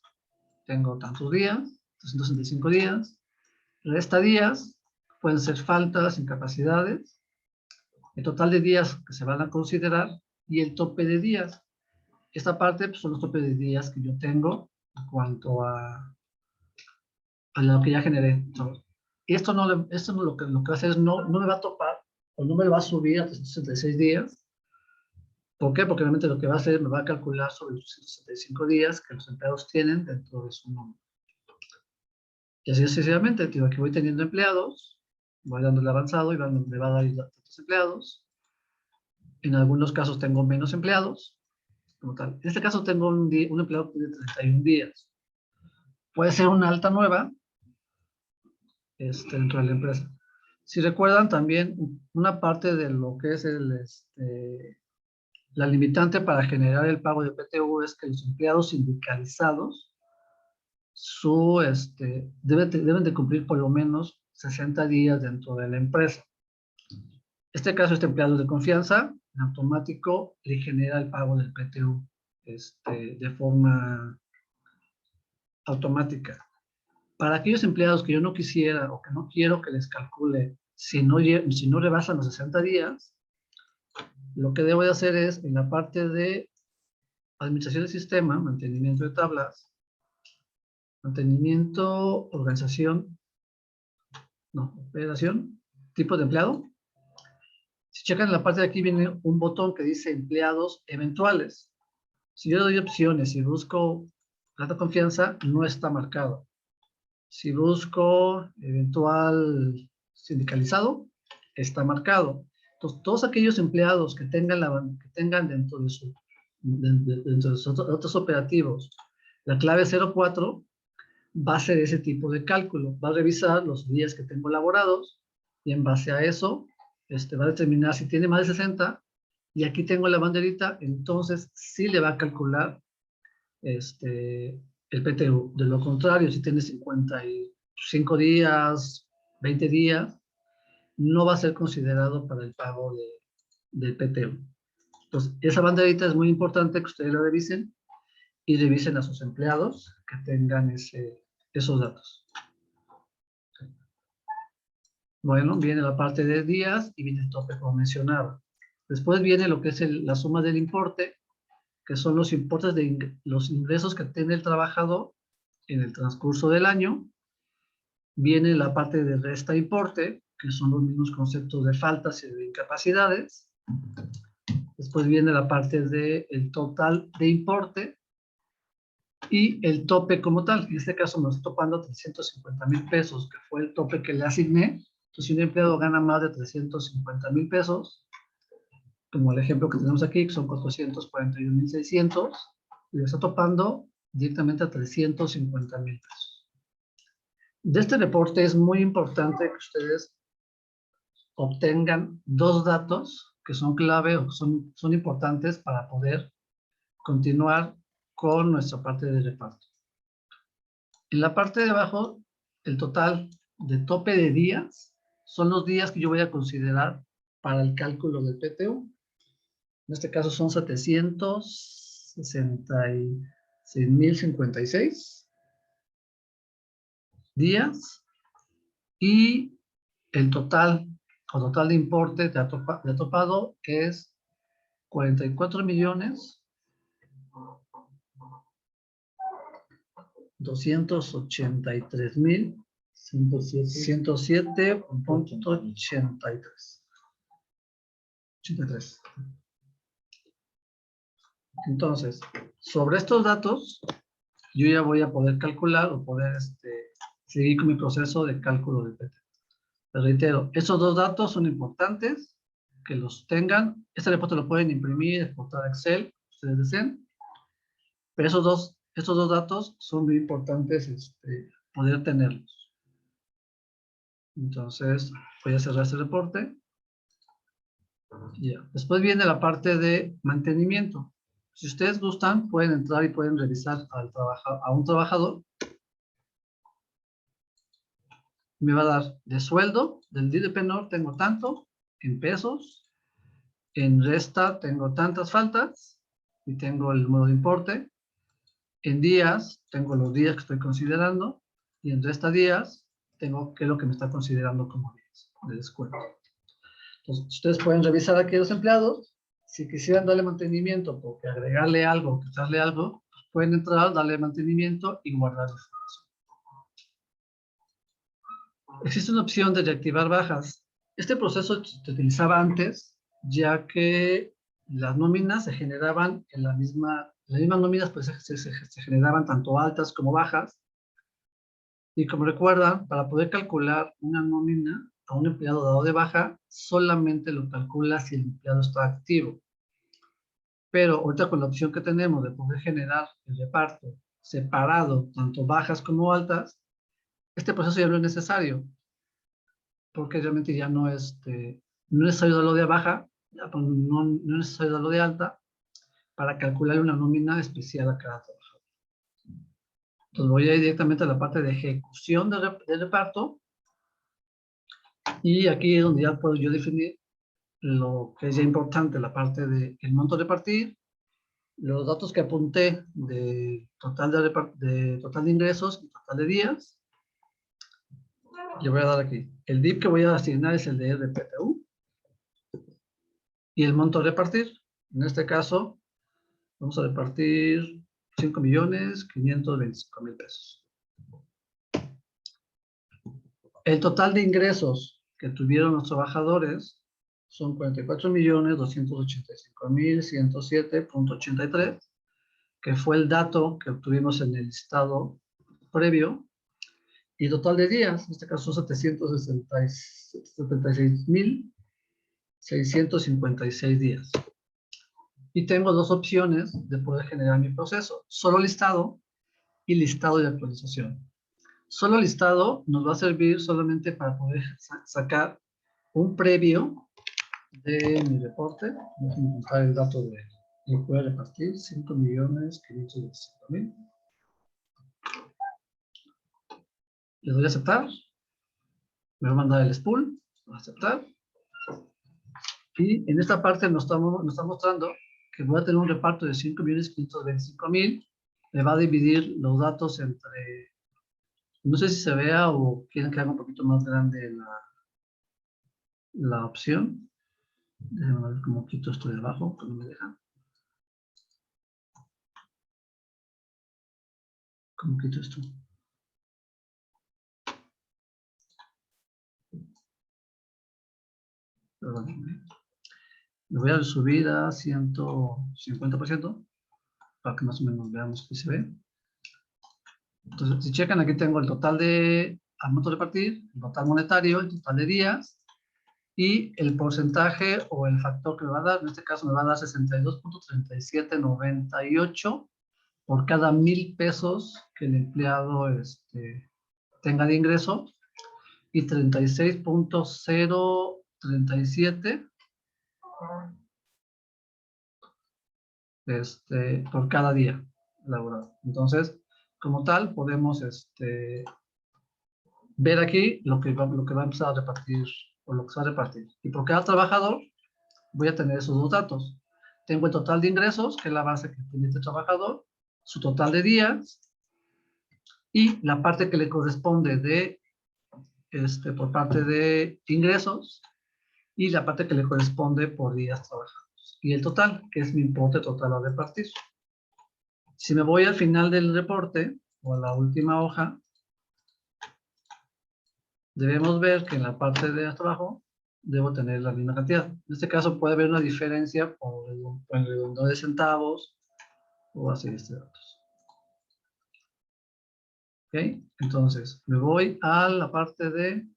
tengo tantos días, 365 días, resta días, pueden ser faltas, incapacidades, el total de días que se van a considerar y el tope de días. Esta parte pues, son los topes de días que yo tengo en cuanto a lo que ya generé. Y esto lo que va a hacer es no me va a topar o no me lo va a subir a 366 días. ¿Por qué? Porque realmente lo que va a hacer me va a calcular sobre los 365 días que los empleados tienen dentro de su nómina. Y así sucesivamente, digo, aquí voy teniendo empleados, voy dándole avanzado y me va a dar tantos empleados. En algunos casos tengo menos empleados, como tal. En este caso tengo un empleado que tiene 31 días. Puede ser una alta nueva dentro de la empresa. Si recuerdan también, una parte de lo que es la limitante para generar el pago de PTU es que los empleados sindicalizados deben de cumplir por lo menos 60 días dentro de la empresa. En este caso, este empleado de confianza, en automático, le genera el pago del PTU de forma automática. Para aquellos empleados que yo no quisiera o que no quiero que les calcule si no rebasan los 60 días, lo que debo de hacer es, en la parte de administración del sistema, mantenimiento de tablas, mantenimiento, organización, no, operación, tipo de empleado. Si checan en la parte de aquí viene un botón que dice empleados eventuales. Si yo doy opciones y busco alta confianza, no está marcado. Si busco eventual sindicalizado, está marcado. Entonces, todos aquellos empleados que tengan dentro de sus otros operativos la clave 04, va a hacer ese tipo de cálculo. Va a revisar los días que tengo laborados y en base a eso va a determinar si tiene más de 60 y aquí tengo la banderita, entonces sí le va a calcular el PTU. De lo contrario, si tiene 55 días, 20 días, no va a ser considerado para el pago del PTU. Entonces, esa banderita es muy importante que ustedes la revisen y revisen a sus empleados que tengan esos datos. Bueno, viene la parte de días y viene el tope como mencionaba. Después viene lo que es la suma del importe, que son los importes de los ingresos que tiene el trabajador en el transcurso del año. Viene la parte de resta importe, que son los mismos conceptos de faltas y de incapacidades. Después viene la parte del total de importe y el tope como tal. En este caso me estoy topando 350,000 pesos, que fue el tope que le asigné. Entonces, si un empleado gana más de 350,000 pesos, como el ejemplo que tenemos aquí, que son 441,600, le está topando directamente a 350,000 pesos. De este reporte es muy importante que ustedes obtengan dos datos que son clave o son importantes para poder continuar con nuestra parte de reparto. En la parte de abajo, el total de tope de días son los días que yo voy a considerar para el cálculo del PTU. En este caso son 766,056 días y el total de importe de topado es 44,107,107.83. Entonces, sobre estos datos, yo ya voy a poder calcular o poder seguir con mi proceso de cálculo del PTU. Les reitero, esos dos datos son importantes, que los tengan. Este reporte lo pueden imprimir, exportar a Excel, ustedes deseen. Pero estos dos datos son muy importantes poder tenerlos. Entonces, voy a cerrar este reporte. Ya. Después viene la parte de mantenimiento. Si ustedes gustan, pueden entrar y pueden revisar a un trabajador. Me va a dar de sueldo, del día de penor tengo tanto, en pesos, en resta tengo tantas faltas, y tengo el número de importe. En días, tengo los días que estoy considerando, y en resta días, tengo qué es lo que me está considerando como días de descuento. Entonces, ustedes pueden revisar aquí a los empleados. Si quisieran darle mantenimiento, porque agregarle algo, quitarle algo, pues pueden entrar, darle mantenimiento y guardar la información. Existe una opción de reactivar bajas. Este proceso se utilizaba antes, ya que las nóminas se generaban en las mismas nóminas, pues se generaban tanto altas como bajas. Y como recuerdan, para poder calcular una nómina a un empleado dado de baja, solamente lo calcula si el empleado está activo. Pero ahorita con la opción que tenemos de poder generar el reparto separado, tanto bajas como altas, este proceso ya no es necesario, porque realmente ya no es necesario darlo de baja, no es necesario darlo de alta, para calcular una nómina especial a cada trabajador. Entonces voy a ir directamente a la parte de ejecución de reparto, y aquí es donde ya puedo yo definir lo que es ya importante, la parte del monto a repartir, los datos que apunté de total de ingresos y total de días. Le voy a dar aquí. El DIP que voy a asignar es el de RPTU. Y el monto a repartir. En este caso, Vamos a repartir 5.525.000 pesos. El total de ingresos que tuvieron los trabajadores son 44.285.107.83, que fue el dato que obtuvimos en el listado previo, y total de días, en este caso 776.656 días. Y tengo dos opciones de poder generar mi proceso: solo listado y listado de actualización. Solo listado nos va a servir solamente para poder sacar un previo de mi reporte. Vamos a encontrar el dato de lo que voy a repartir: 5.525.000. Le doy a aceptar. Me va a mandar el spool. Voy a aceptar. Y en esta parte nos está mostrando que voy a tener un reparto de 5.525.000. Me va a dividir los datos entre... No sé si se vea o quieren que haga un poquito más grande la opción. Déjenme ver cómo quito esto de abajo, que no me deja. ¿Cómo quito esto? Perdón. Le voy a subir a 150% para que más o menos veamos qué se ve. Entonces, si checan, aquí tengo el total de al momento de repartir, el total monetario, el total de días y el porcentaje o el factor que me va a dar. En este caso me va a dar 62.3798 por cada 1,000 pesos que el empleado tenga de ingreso, y 36.037 por cada día laborado. Entonces, como tal, podemos ver aquí lo que va a empezar a repartir, o lo que se va a repartir. Y por cada trabajador voy a tener esos dos datos. Tengo el total de ingresos, que es la base que tiene este trabajador, su total de días, y la parte que le corresponde de, por parte de ingresos, y la parte que le corresponde por días trabajados. Y el total, que es mi importe total a repartir. Si me voy al final del reporte, o a la última hoja, debemos ver que en la parte de abajo debo tener la misma cantidad. En este caso puede haber una diferencia por el redondeo de centavos o así de datos. ¿Ok? Entonces, me voy a la parte de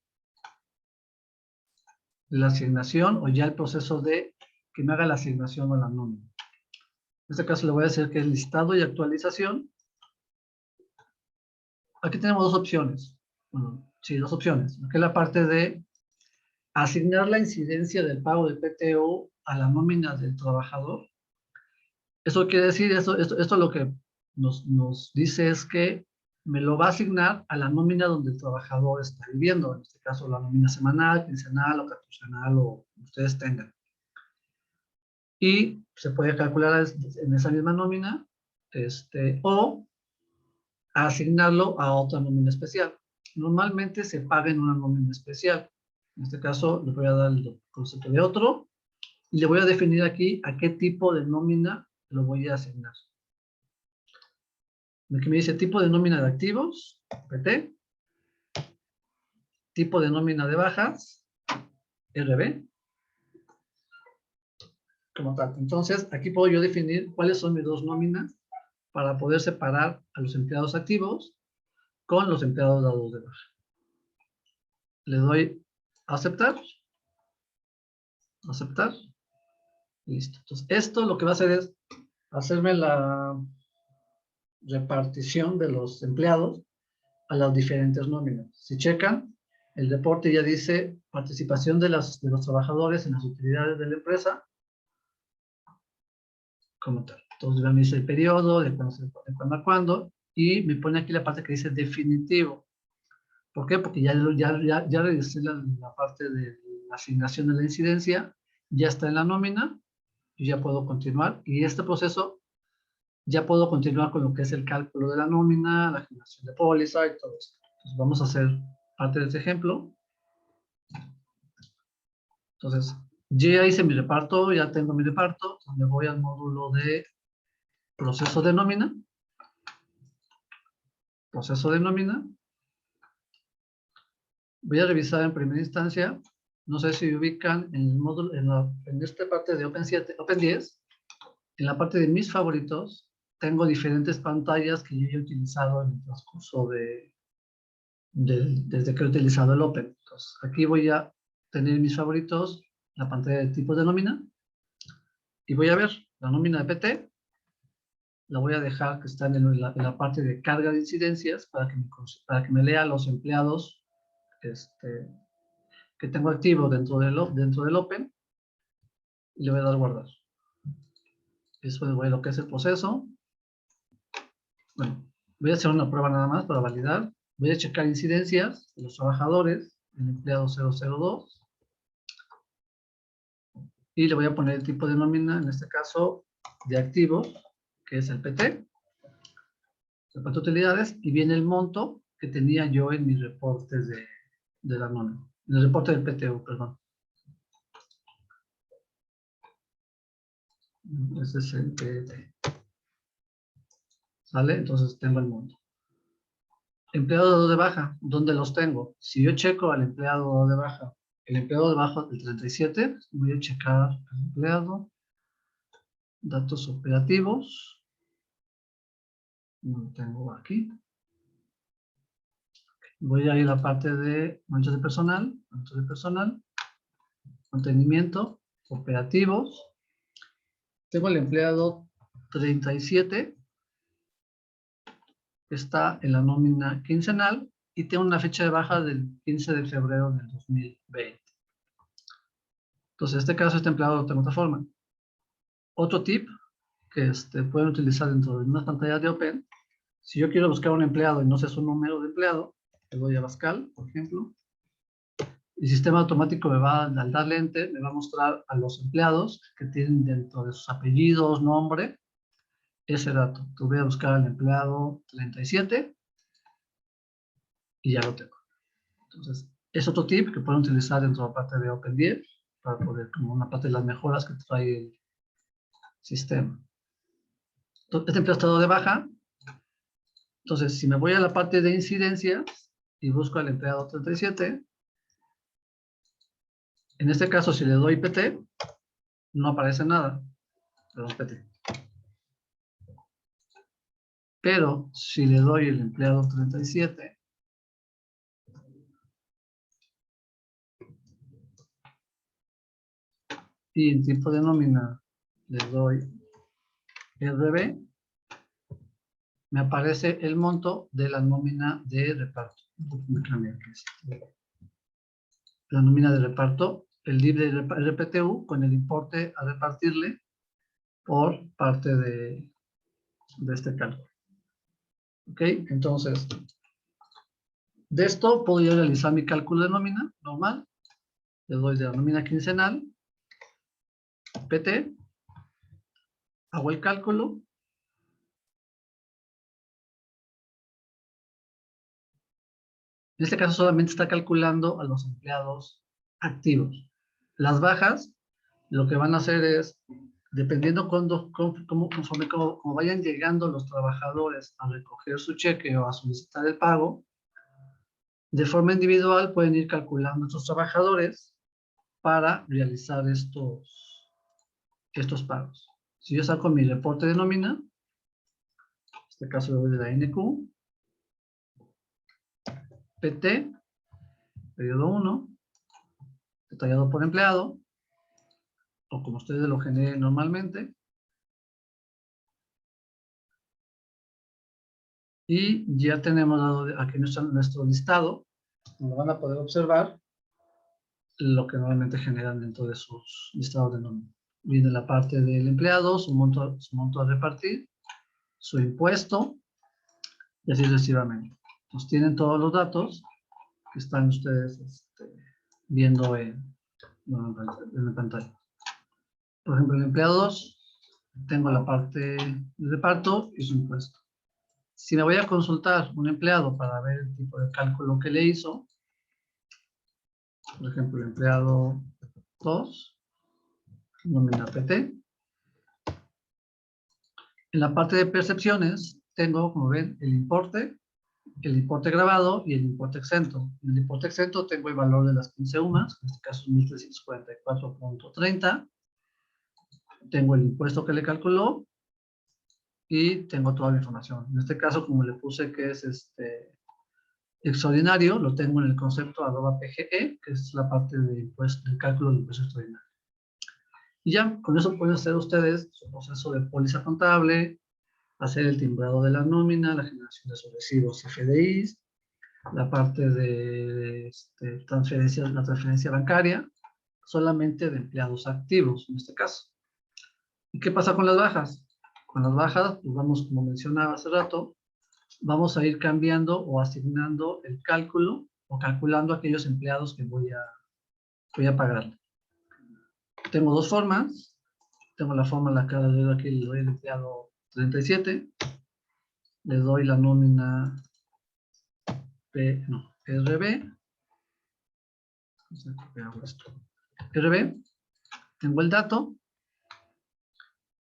la asignación, o ya el proceso de que me haga la asignación a la nómina. En este caso le voy a decir que es listado y actualización. Aquí tenemos dos opciones. Bueno, sí, dos opciones. Que es la parte de asignar la incidencia del pago de PTU a la nómina del trabajador. Eso quiere decir, esto lo que nos dice es que me lo va a asignar a la nómina donde el trabajador está viviendo. En este caso, la nómina semanal, quincenal o catorcenal, o ustedes tengan. Y se puede calcular en esa misma nómina, o asignarlo a otra nómina especial. Normalmente se paga en una nómina especial. En este caso, le voy a dar el concepto de otro, y le voy a definir aquí a qué tipo de nómina lo voy a asignar. Aquí me dice tipo de nómina de activos, PT, tipo de nómina de bajas, RB, como tal. Entonces, aquí puedo yo definir cuáles son mis dos nóminas para poder separar a los empleados activos con los empleados dados de baja. Le doy a aceptar. Aceptar. Listo. Entonces, esto lo que va a hacer es hacerme la repartición de los empleados a las diferentes nóminas. Si checan, el reporte ya dice participación de los trabajadores en las utilidades de la empresa, como tal. Entonces me dice el periodo, de cuándo a cuándo, y me pone aquí la parte que dice definitivo. ¿Por qué? Porque ya revisé la parte de la asignación de la incidencia, ya está en la nómina, y ya puedo continuar. Y este proceso ya puedo continuar con lo que es el cálculo de la nómina, la generación de póliza y todo esto. Entonces vamos a hacer parte de este ejemplo. Entonces, ya hice mi reparto, ya tengo mi reparto. Entonces me voy al módulo de proceso de nómina. Proceso de nómina. Voy a revisar en primera instancia. No sé si ubican en el módulo, en esta parte de Open 7, Open 10, en la parte de mis favoritos, tengo diferentes pantallas que yo he utilizado en el transcurso desde que he utilizado el Open. Entonces, aquí voy a tener mis favoritos, la pantalla de tipo de nómina, y voy a ver la nómina de PT. La voy a dejar que está en la parte de carga de incidencias para que me lea los empleados que tengo activo dentro del Open, y le voy a dar guardar. Después voy a lo que es el proceso. Bueno, voy a hacer una prueba nada más para validar. Voy a checar incidencias de los trabajadores, el empleado 002, y le voy a poner el tipo de nómina, en este caso de activos, que es el PT, reparto de utilidades, y viene el monto que tenía yo en mis reportes de la nómina, en el reporte del PTU, perdón. Ese es el PT. ¿Sale? Entonces tengo el monto. Empleado de baja, ¿dónde los tengo? Si yo checo al empleado de baja, el empleado de baja del 37, voy a checar al empleado, datos operativos, lo tengo aquí. Voy a ir a la parte de manchas de personal, mantenimiento, operativos. Tengo el empleado 37, que está en la nómina quincenal, y tengo una fecha de baja del 15 de febrero del 2020. Entonces, en este caso, este empleado lo tengo de otra forma. Otro tip que pueden utilizar dentro de una pantalla de Open, si yo quiero buscar un empleado y no sé su número de empleado, le doy a Pascal, por ejemplo. El sistema automático al darle Enter, me va a mostrar a los empleados que tienen dentro de sus apellidos, nombre, ese dato. Entonces voy a buscar al empleado 37 y ya lo tengo. Entonces, es otro tip que pueden utilizar dentro de la parte de Open 10 para poder, como una parte de las mejoras que trae el sistema. Entonces, este empleado ha estado de baja. Entonces, si me voy a la parte de incidencias y busco al empleado 37, en este caso, si le doy PT, no aparece nada. Perdón, PT. Pero si le doy el empleado 37, y en tipo de nómina le doy RB, me aparece el monto de la nómina de reparto. La nómina de reparto, el libre RPTU con el importe a repartirle por parte de este cálculo. ¿Ok? Entonces, de esto puedo yo realizar mi cálculo de nómina normal. Le doy de la nómina quincenal, PT, hago el cálculo. En este caso solamente está calculando a los empleados activos. Las bajas, lo que van a hacer es, dependiendo conforme vayan llegando los trabajadores a recoger su cheque o a solicitar el pago, de forma individual pueden ir calculando a estos trabajadores para realizar estos pagos. Si yo saco mi reporte de nómina, en este caso lo voy de la NQ, PT, periodo 1, detallado por empleado, o como ustedes lo generen normalmente, y ya tenemos aquí nuestro listado, donde van a poder observar lo que normalmente generan dentro de sus listados de nómina. Viene la parte del empleado, su monto a repartir, su impuesto, y así sucesivamente. Entonces tienen todos los datos que están ustedes viendo en la pantalla. Por ejemplo, en empleados, tengo la parte de reparto y su impuesto. Si me voy a consultar un empleado para ver el tipo de cálculo que le hizo, por ejemplo, el empleado 2, nómina PT, En la parte de percepciones tengo, como ven, el importe grabado y el importe exento. En el importe exento tengo el valor de las 15 UMAS, en este caso es 1.344.30. Tengo el impuesto que le calculó y tengo toda la información. En este caso, como le puse que es extraordinario, lo tengo en el concepto @PGE, que es la parte de del cálculo del impuesto extraordinario. Y ya, con eso pueden hacer ustedes su proceso de póliza contable, hacer el timbrado de la nómina, la generación de sus recibos FDIs, la parte de la transferencia bancaria, solamente de empleados activos, en este caso. ¿Y qué pasa con las bajas? Con las bajas, pues vamos, como mencionaba hace rato, vamos a ir cambiando o asignando el cálculo o calculando aquellos empleados que voy a pagar. Tengo dos formas. Tengo la forma en la que le doy aquí, le doy el empleado 37, le doy la nómina RB, RB, tengo el dato,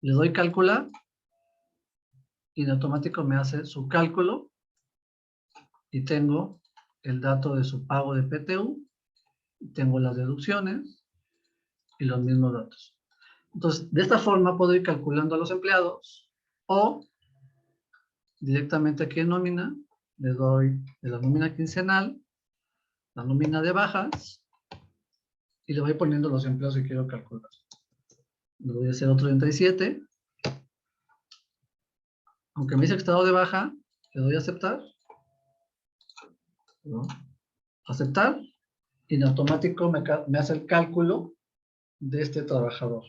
le doy calcular y en automático me hace su cálculo y tengo el dato de su pago de PTU, tengo las deducciones y los mismos datos. Entonces, de esta forma puedo ir calculando a los empleados o directamente aquí en nómina, le doy de la nómina quincenal, la nómina de bajas y le voy poniendo los empleos que quiero calcular. Le voy a hacer otro 37. Aunque me dice que está dado de baja, le doy a aceptar. ¿No? Aceptar y en automático me hace el cálculo de este trabajador.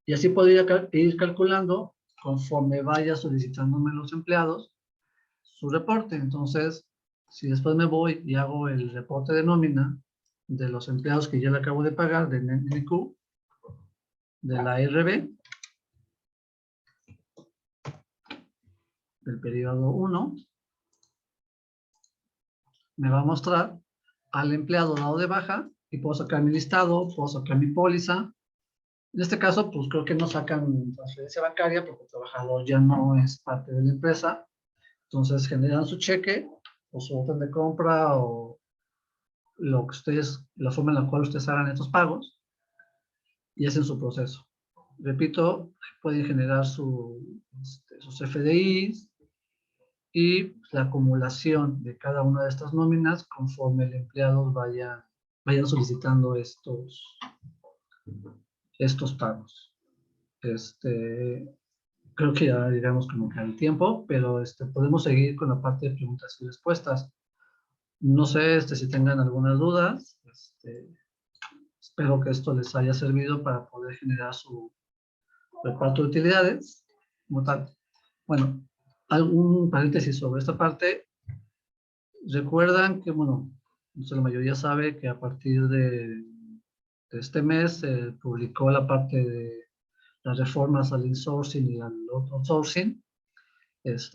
Y así puedo ir calculando conforme vaya solicitándome los empleados su reporte. Entonces, si después me voy y hago el reporte de nómina de los empleados que ya le acabo de pagar de NQ, de la RB, del periodo 1, me va a mostrar al empleado dado de baja y puedo sacar mi listado, puedo sacar mi póliza. En este caso, pues creo que no sacan transferencia bancaria porque el trabajador ya no es parte de la empresa. Entonces generan su cheque o su orden de compra o lo que ustedes, la forma en la cual ustedes hagan estos pagos y hacen su proceso. Repito, pueden generar sus FDIs y la acumulación de cada una de estas nóminas conforme el empleado vayan solicitando estos pagos. Creo que ya digamos como que el tiempo, pero podemos seguir con la parte de preguntas y respuestas. No sé si tengan algunas dudas. Espero que esto les haya servido para poder generar su reparto de utilidades como tal. Bueno, algún paréntesis sobre esta parte. Recuerdan que, bueno, la mayoría sabe que a partir de este mes se publicó la parte de las reformas al insourcing y al outsourcing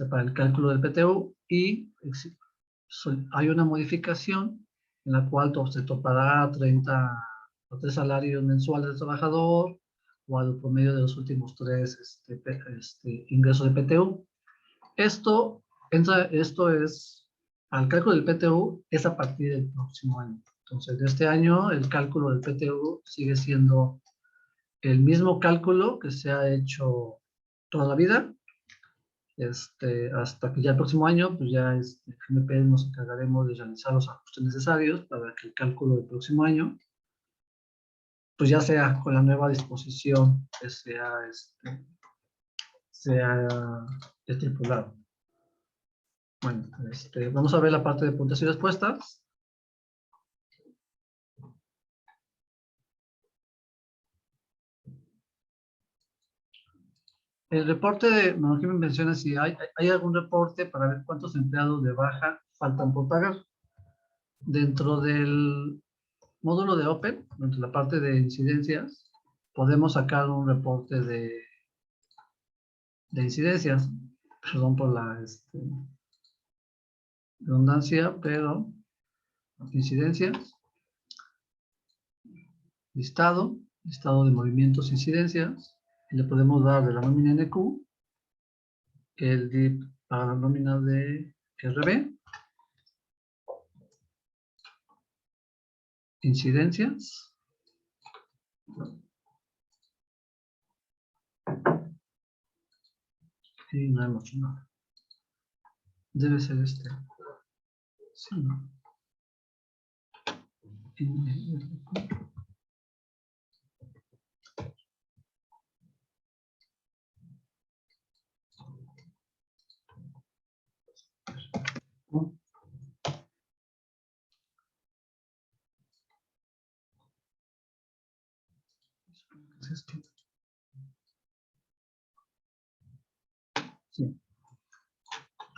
para el cálculo del PTU y hay una modificación en la cual se topará 30 o 3 salarios mensuales del trabajador o al promedio de los últimos 3 ingresos de PTU. Esto es, al cálculo del PTU es a partir del próximo año. Entonces, de este año, el cálculo del PTU sigue siendo el mismo cálculo que se ha hecho toda la vida, hasta que ya el próximo año, pues ya GMP nos encargaremos de realizar los ajustes necesarios para que el cálculo del próximo año, pues ya sea con la nueva disposición que sea estipulado. Bueno, vamos a ver la parte de preguntas y respuestas. El reporte, bueno, aquí me menciona si hay algún reporte para ver cuántos empleados de baja faltan por pagar. Dentro del módulo de Open, dentro de la parte de incidencias, podemos sacar un reporte de incidencias. Perdón por la redundancia, pero incidencias, listado de movimientos e incidencias, y le podemos dar de la nómina NQ el DIP para la nómina de RB, incidencias, y no hemos hecho nada. Debe ser este. Sí, ¿no? Sí.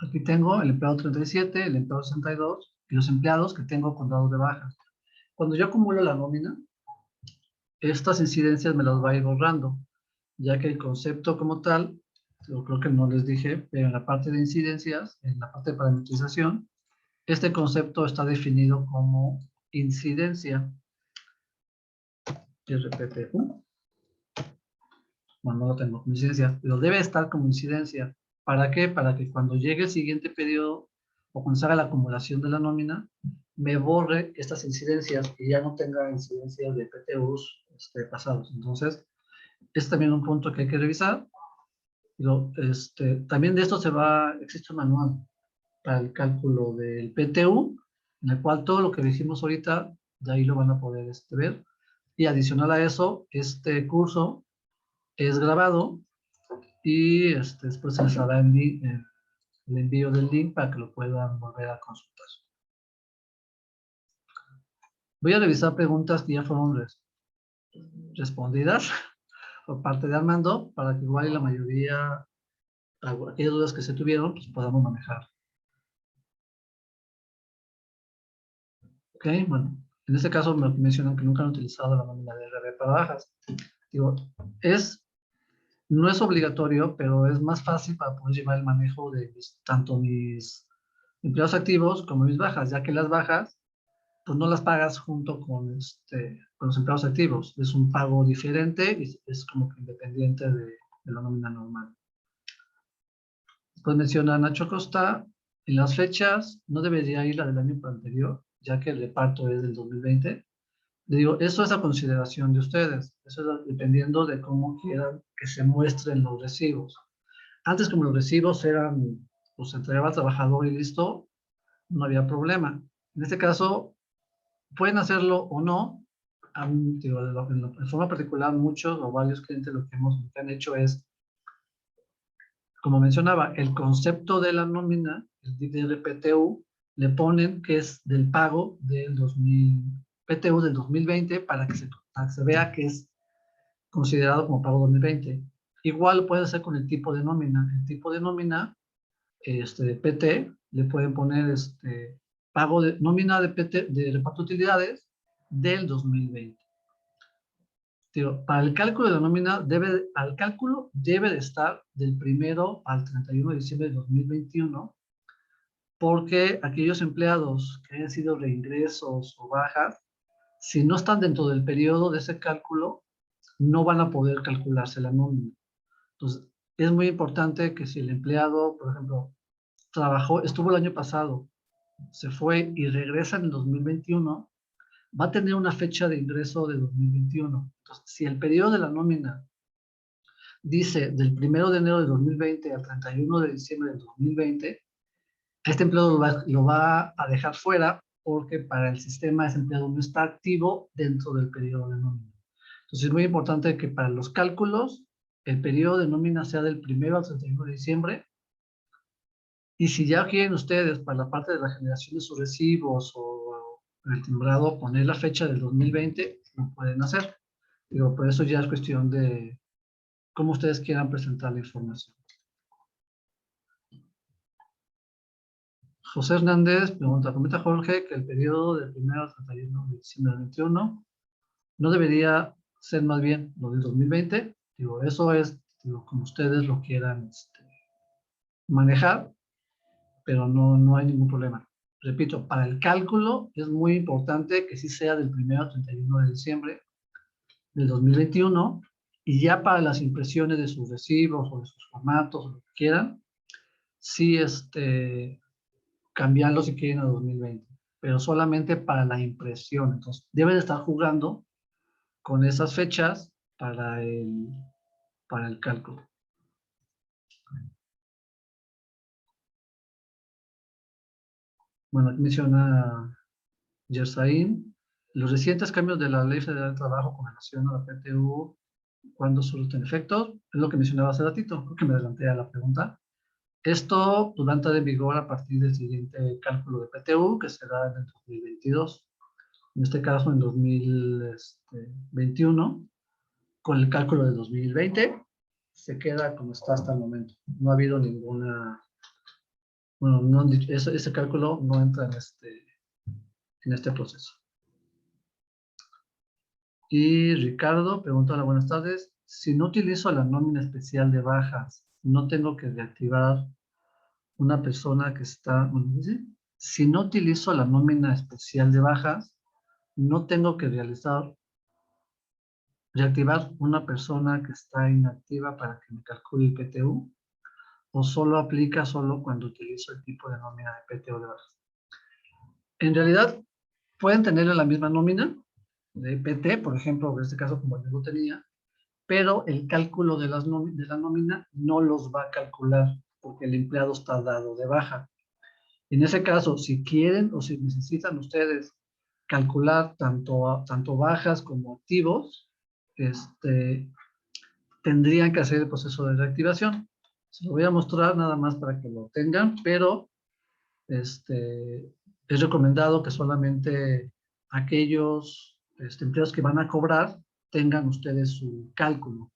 Aquí tengo el empleado 37, el empleado 62 y los empleados que tengo con dados de baja. Cuando yo acumulo la nómina, estas incidencias me las va a ir borrando, ya que el concepto como tal, yo creo que no les dije, pero en la parte de incidencias, en la parte de parametrización, este concepto está definido como incidencia. RPPU. Bueno, no lo tengo como incidencia, pero debe estar como incidencia. ¿Para qué? Para que cuando llegue el siguiente periodo o cuando se haga la acumulación de la nómina, me borre estas incidencias y ya no tenga incidencias de PTUs pasados. Entonces, es también un punto que hay que revisar. Pero, también de esto existe un manual para el cálculo del PTU, en el cual todo lo que dijimos ahorita, de ahí lo van a poder ver. Y adicional a eso, este curso es grabado y después se les hará el envío del link para que lo puedan volver a consultar. Voy a revisar preguntas que ya fueron respondidas por parte de Armando para que igual la mayoría, aquellas dudas que se tuvieron, pues podamos manejar. Ok, bueno, en este caso me mencionan que nunca han utilizado la nómina de RB para bajas. Digo, no es obligatorio, pero es más fácil para poder llevar el manejo de tanto mis empleados activos como mis bajas, ya que las bajas, pues no las pagas junto con los empleados activos. Es un pago diferente y es como que independiente de la nómina normal. Después menciona Nacho Costa, en las fechas no debería ir la del año anterior, ya que el reparto es del 2020. Le digo, eso es a consideración de ustedes. Eso es dependiendo de cómo quieran que se muestren los recibos. Antes, como los recibos eran, pues se entregaba al trabajador y listo, no había problema. En este caso, pueden hacerlo o no. Digo, en forma particular, muchos o varios clientes lo que han hecho es, como mencionaba, el concepto de la nómina, el PTU, le ponen que es del pago del PTU del 2020 para que se vea que es considerado como pago 2020. Igual puede ser con el tipo de nómina. El tipo de nómina, de PT, le pueden poner pago de nómina de PT, de reparto de utilidades del 2020. Digo, para el cálculo de la nómina, debe de estar del 1 al 31 de diciembre de 2021, porque aquellos empleados que hayan sido reingresos o bajas, si no están dentro del periodo de ese cálculo, no van a poder calcularse la nómina. Entonces, es muy importante que si el empleado, por ejemplo, estuvo el año pasado, se fue y regresa en el 2021, va a tener una fecha de ingreso de 2021. Entonces, si el periodo de la nómina dice del 1 de enero de 2020 al 31 de diciembre de 2020, este empleado lo va a dejar fuera porque para el sistema ese empleado no está activo dentro del periodo de nómina. Entonces, es muy importante que para los cálculos el periodo de nómina sea del 1 al 31 de diciembre. Y si ya quieren ustedes para la parte de la generación de sus recibos o el timbrado poner la fecha del 2020, lo pueden hacer. Digo, por eso ya es cuestión de cómo ustedes quieran presentar la información. José Hernández pregunta, comenta Jorge que el periodo del 1 al 31 de diciembre del 21 no debería ser más bien lo del 2020. Digo, eso es como ustedes lo quieran manejar, pero no hay ningún problema. Repito, para el cálculo es muy importante que sí sea del 1 al 31 de diciembre del 2021 y ya para las impresiones de sus recibos o de sus formatos o lo que quieran, sí cambiarlo si quieren a 2020, pero solamente para la impresión. Entonces, deben estar jugando con esas fechas para el cálculo. Bueno, aquí menciona Yersaín, los recientes cambios de la Ley Federal de Trabajo con relación a la PTU, ¿cuándo surten efectos? Es lo que mencionaba hace ratito, creo que me adelanté a la pregunta. Esto va a entrar en vigor a partir del siguiente cálculo de PTU, que será en el 2022. En este caso, en 2021, con el cálculo de 2020, se queda como está hasta el momento. No ha habido ninguna... Bueno, no, ese cálculo no entra en este proceso. Y Ricardo pregunta, hola, buenas tardes. Si no utilizo la nómina especial de bajas, ¿no tengo que reactivar una persona que está... Bueno, dice, si no utilizo la nómina especial de bajas, no tengo que reactivar una persona que está inactiva para que me calcule el PTU, o solo aplica solo cuando utilizo el tipo de nómina de PTU de bajas. En realidad, pueden tener la misma nómina de PT, por ejemplo, en este caso como yo lo tenía, pero el cálculo de la nómina no los va a calcular porque el empleado está dado de baja. En ese caso, si quieren o si necesitan ustedes calcular tanto bajas como activos, tendrían que hacer el proceso de reactivación. Se lo voy a mostrar nada más para que lo tengan, pero es recomendado que solamente aquellos empleados que van a cobrar tengan ustedes su cálculo,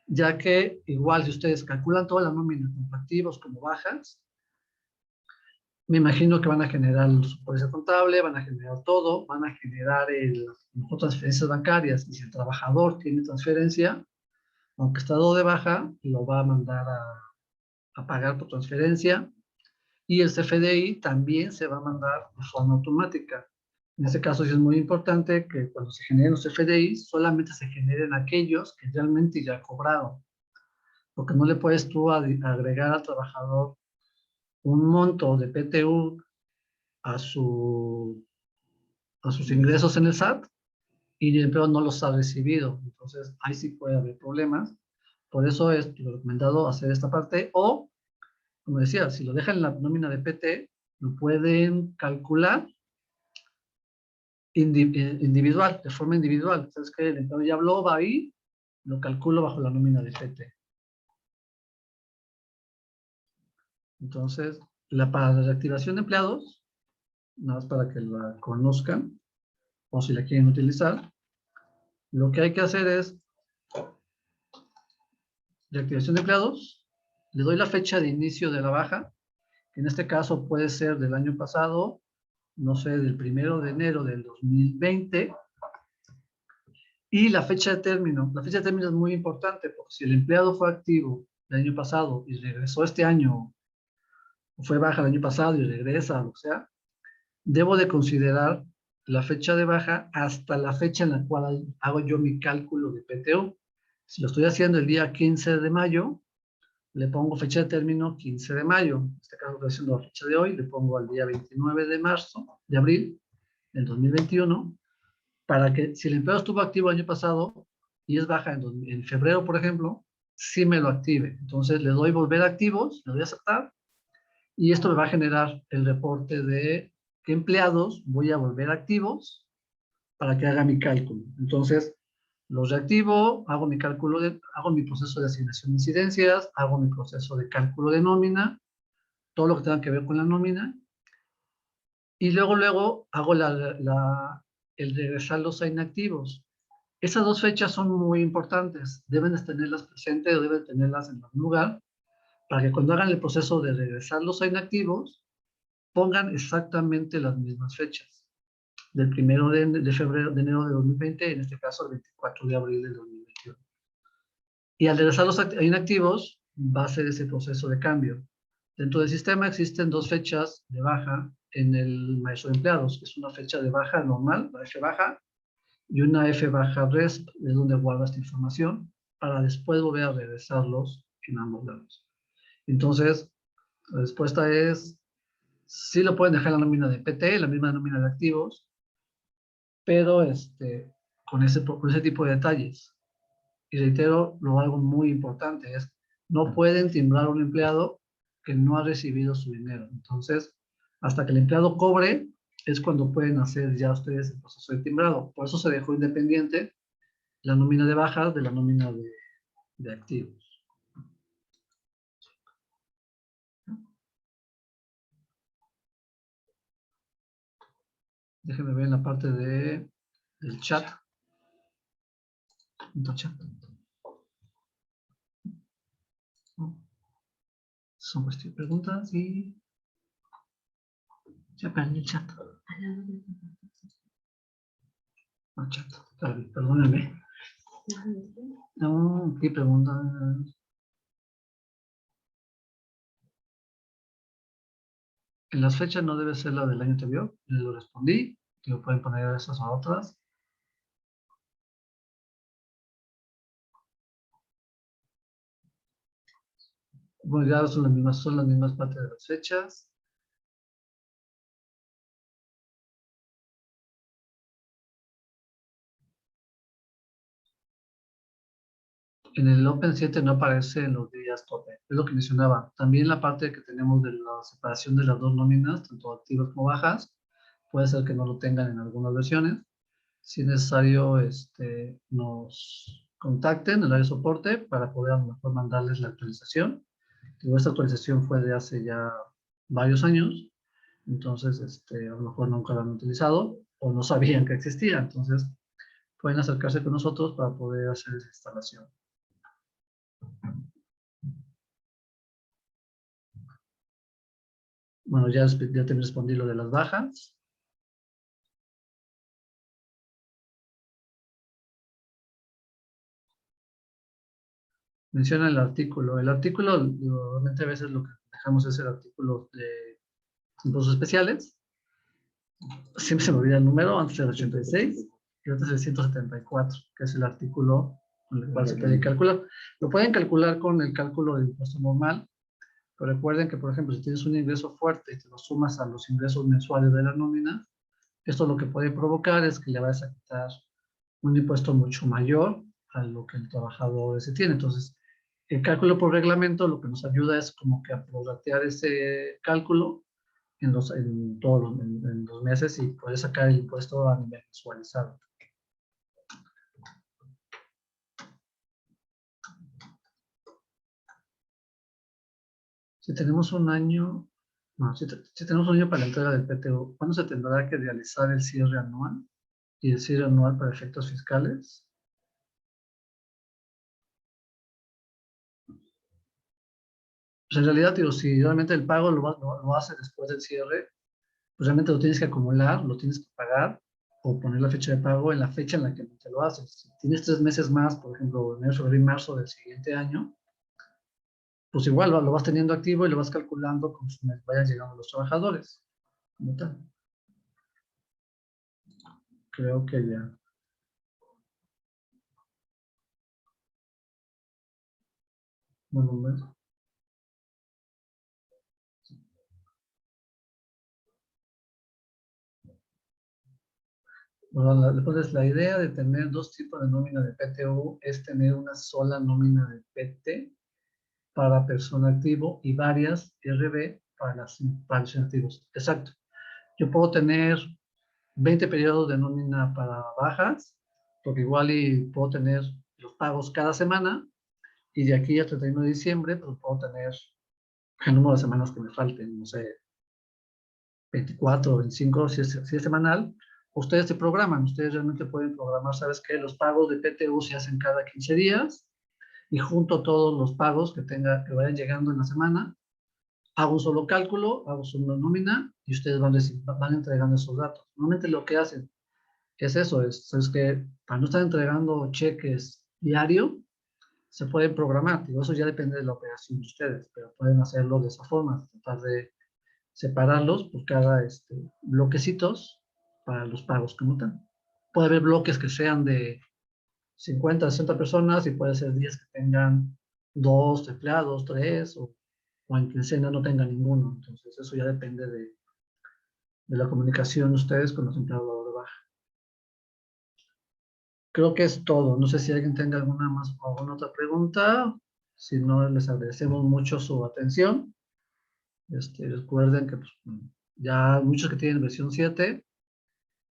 ya que igual si ustedes calculan toda la nómina, tanto activos como bajas, me imagino que van a generar su póliza contable, van a generar todo, van a generar transferencias bancarias, y si el trabajador tiene transferencia, aunque está dado de baja, lo va a mandar a pagar por transferencia, y el CFDI también se va a mandar de forma automática. En este caso sí es muy importante que cuando se generen los CFDI, solamente se generen aquellos que realmente ya cobraron, porque no le puedes tú agregar al trabajador un monto de PTU a sus ingresos en el SAT y el empleado no los ha recibido. Entonces, ahí sí puede haber problemas. Por eso es lo recomendado hacer esta parte. O, como decía, si lo dejan en la nómina de PT, lo pueden calcular individual, de forma individual. Entonces, que el empleado ya habló, va ahí, lo calculo bajo la nómina de PT. Entonces, para la reactivación de empleados, nada más para que la conozcan, o si la quieren utilizar, lo que hay que hacer es reactivación de empleados, le doy la fecha de inicio de la baja, que en este caso puede ser del año pasado, no sé, del 1 de enero del 2020, y la fecha de término. La fecha de término es muy importante, porque si el empleado fue activo el año pasado y regresó este año, o fue baja el año pasado y regresa, o sea, debo de considerar la fecha de baja hasta la fecha en la cual hago yo mi cálculo de PTU. Si lo estoy haciendo el día 15 de mayo, le pongo fecha de término 15 de mayo. En este caso estoy haciendo la fecha de hoy, le pongo al día 29 de abril del 2021, para que si el empleado estuvo activo el año pasado y es baja en febrero, por ejemplo, sí me lo active. Entonces le doy volver activos, le doy a aceptar, y esto me va a generar el reporte de qué empleados voy a volver activos para que haga mi cálculo. Entonces, los reactivo, hago mi cálculo, hago mi proceso de asignación de incidencias, hago mi proceso de cálculo de nómina, todo lo que tenga que ver con la nómina, y luego hago el regresarlos a inactivos. Esas dos fechas son muy importantes, deben de tenerlas presentes o deben tenerlas en algún lugar, para que cuando hagan el proceso de regresarlos a inactivos, pongan exactamente las mismas fechas, del 1 de febrero, de enero de 2020, en este caso el 24 de abril de 2021. Y al regresarlos a inactivos, va a ser ese proceso de cambio. Dentro del sistema existen dos fechas de baja en el maestro de empleados. Es una fecha de baja normal, la F baja, y una F baja RESP, es donde guarda esta información, para después volver a regresarlos en ambos lados. Entonces, La respuesta es, sí lo pueden dejar en la nómina de PT, la misma nómina de activos, pero con ese tipo de detalles. Y reitero, algo muy importante es, no pueden timbrar a un empleado que no ha recibido su dinero. Entonces, hasta que el empleado cobre, es cuando pueden hacer ya ustedes el proceso de timbrado. Por eso se dejó independiente la nómina de bajas de la nómina de activos. Déjenme ver en la parte del chat. Son preguntas y ya perdí el chat. No, chat. Perdónenme. No, ¿qué pregunta? En las fechas no debe ser la del año anterior. Les lo respondí. Que pueden poner esas o otras. Bueno, ya son las mismas partes de las fechas. En el Open 7 no aparecen los días tope. Es lo que mencionaba. También la parte que tenemos de la separación de las dos nóminas, tanto activas como bajas, puede ser que no lo tengan en algunas versiones. Si es necesario, nos contacten al área de soporte para poder a lo mejor mandarles la actualización. Esta actualización fue de hace ya varios años, entonces a lo mejor nunca la han utilizado o no sabían que existía, entonces pueden acercarse con nosotros para poder hacer esa instalación. Bueno, ya te respondí lo de las bajas. Menciona el artículo. El artículo, normalmente a veces lo que dejamos es el artículo de impuestos especiales. Siempre se me olvida el número, antes era 86 y otro es el 174, que es el artículo con el cual se puede calcular. Lo pueden calcular con el cálculo del impuesto normal, pero recuerden que, por ejemplo, si tienes un ingreso fuerte y te lo sumas a los ingresos mensuales de la nómina, esto lo que puede provocar es que le vayas a quitar un impuesto mucho mayor a lo que el trabajador se tiene. Entonces, el cálculo por reglamento lo que nos ayuda es como que a prorratear ese cálculo en los meses y poder sacar el impuesto a nivel mensualizado. Si tenemos un año, no, si tenemos un año para la entrega del PTU, ¿cuándo se tendrá que realizar el cierre anual y el cierre anual para efectos fiscales? Pues en realidad, digo, si realmente el pago lo hace después del cierre, pues realmente lo tienes que acumular, lo tienes que pagar o poner la fecha de pago en la fecha en la que te lo haces. Si tienes 3 meses más, por ejemplo, enero, febrero y marzo del siguiente año, pues igual lo vas teniendo activo y lo vas calculando conforme vayan llegando los trabajadores. Como tal. Creo que ya. Bueno, entonces, la idea de tener dos tipos de nómina de PTU es tener una sola nómina de PT para persona activo y varias RB para los activos. Exacto. Yo puedo tener 20 periodos de nómina para bajas, porque igual y puedo tener los pagos cada semana y de aquí a 31 de diciembre pues puedo tener el número de semanas que me falten, no sé, 24 o 25, si es semanal. Ustedes se programan, ustedes realmente pueden programar, ¿sabes qué? Los pagos de PTU se hacen cada 15 días y junto todos los pagos que vayan llegando en la semana, hago un solo cálculo, hago una nómina y ustedes van entregando esos datos. Normalmente lo que hacen es eso, es que para no estar entregando cheques diario, se pueden programar. Digo, eso ya depende de la operación de ustedes, pero pueden hacerlo de esa forma, tratar de separarlos por cada bloquecitos para los pagos como tal. Puede haber bloques que sean de 50, 60 personas y puede ser 10 que tengan 2 empleados, 3 o o en quincena no tengan ninguno. Entonces, eso ya depende de la comunicación de ustedes con los empleados de baja. Creo que es todo. No sé si alguien tenga alguna otra pregunta. Si no, les agradecemos mucho su atención. Recuerden que pues, ya muchos que tienen versión 7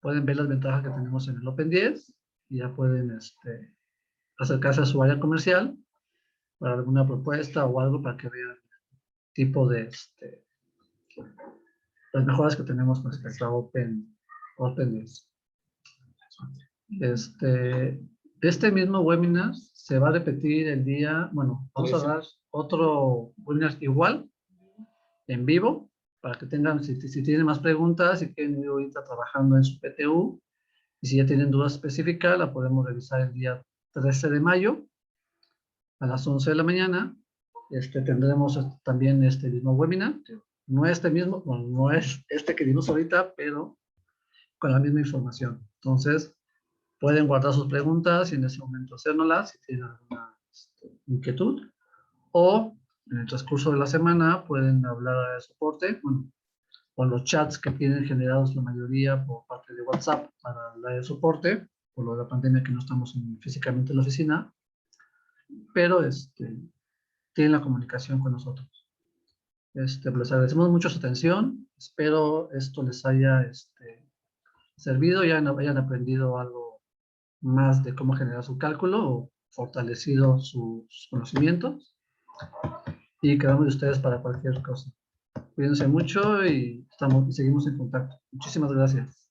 pueden ver las ventajas que tenemos en el Open 10 y ya pueden acercarse a su área comercial para alguna propuesta o algo para que vean el tipo de las mejoras que tenemos con respecto a Open 10. Este mismo webinar se va a repetir el día, bueno, vamos a dar otro webinar igual, en vivo, para que tengan, si tienen más preguntas, si quieren ir ahorita trabajando en su PTU, y si ya tienen dudas específicas, la podemos revisar el día 13 de mayo, a las 11 de la mañana. Tendremos también este mismo webinar, no este mismo, bueno, no es este que dimos ahorita, pero con la misma información. Entonces, pueden guardar sus preguntas y en ese momento hacérnoslas si tienen alguna inquietud. O en el transcurso de la semana pueden hablar al soporte, bueno, con los chats que tienen generados la mayoría por parte de WhatsApp para el área de soporte, por lo de la pandemia que no estamos físicamente en la oficina, pero tienen la comunicación con nosotros. Les agradecemos mucho su atención. Espero esto les haya servido y hayan aprendido algo más de cómo generar su cálculo o fortalecido sus conocimientos. Y quedamos de ustedes para cualquier cosa. Cuídense mucho y seguimos en contacto. Muchísimas gracias.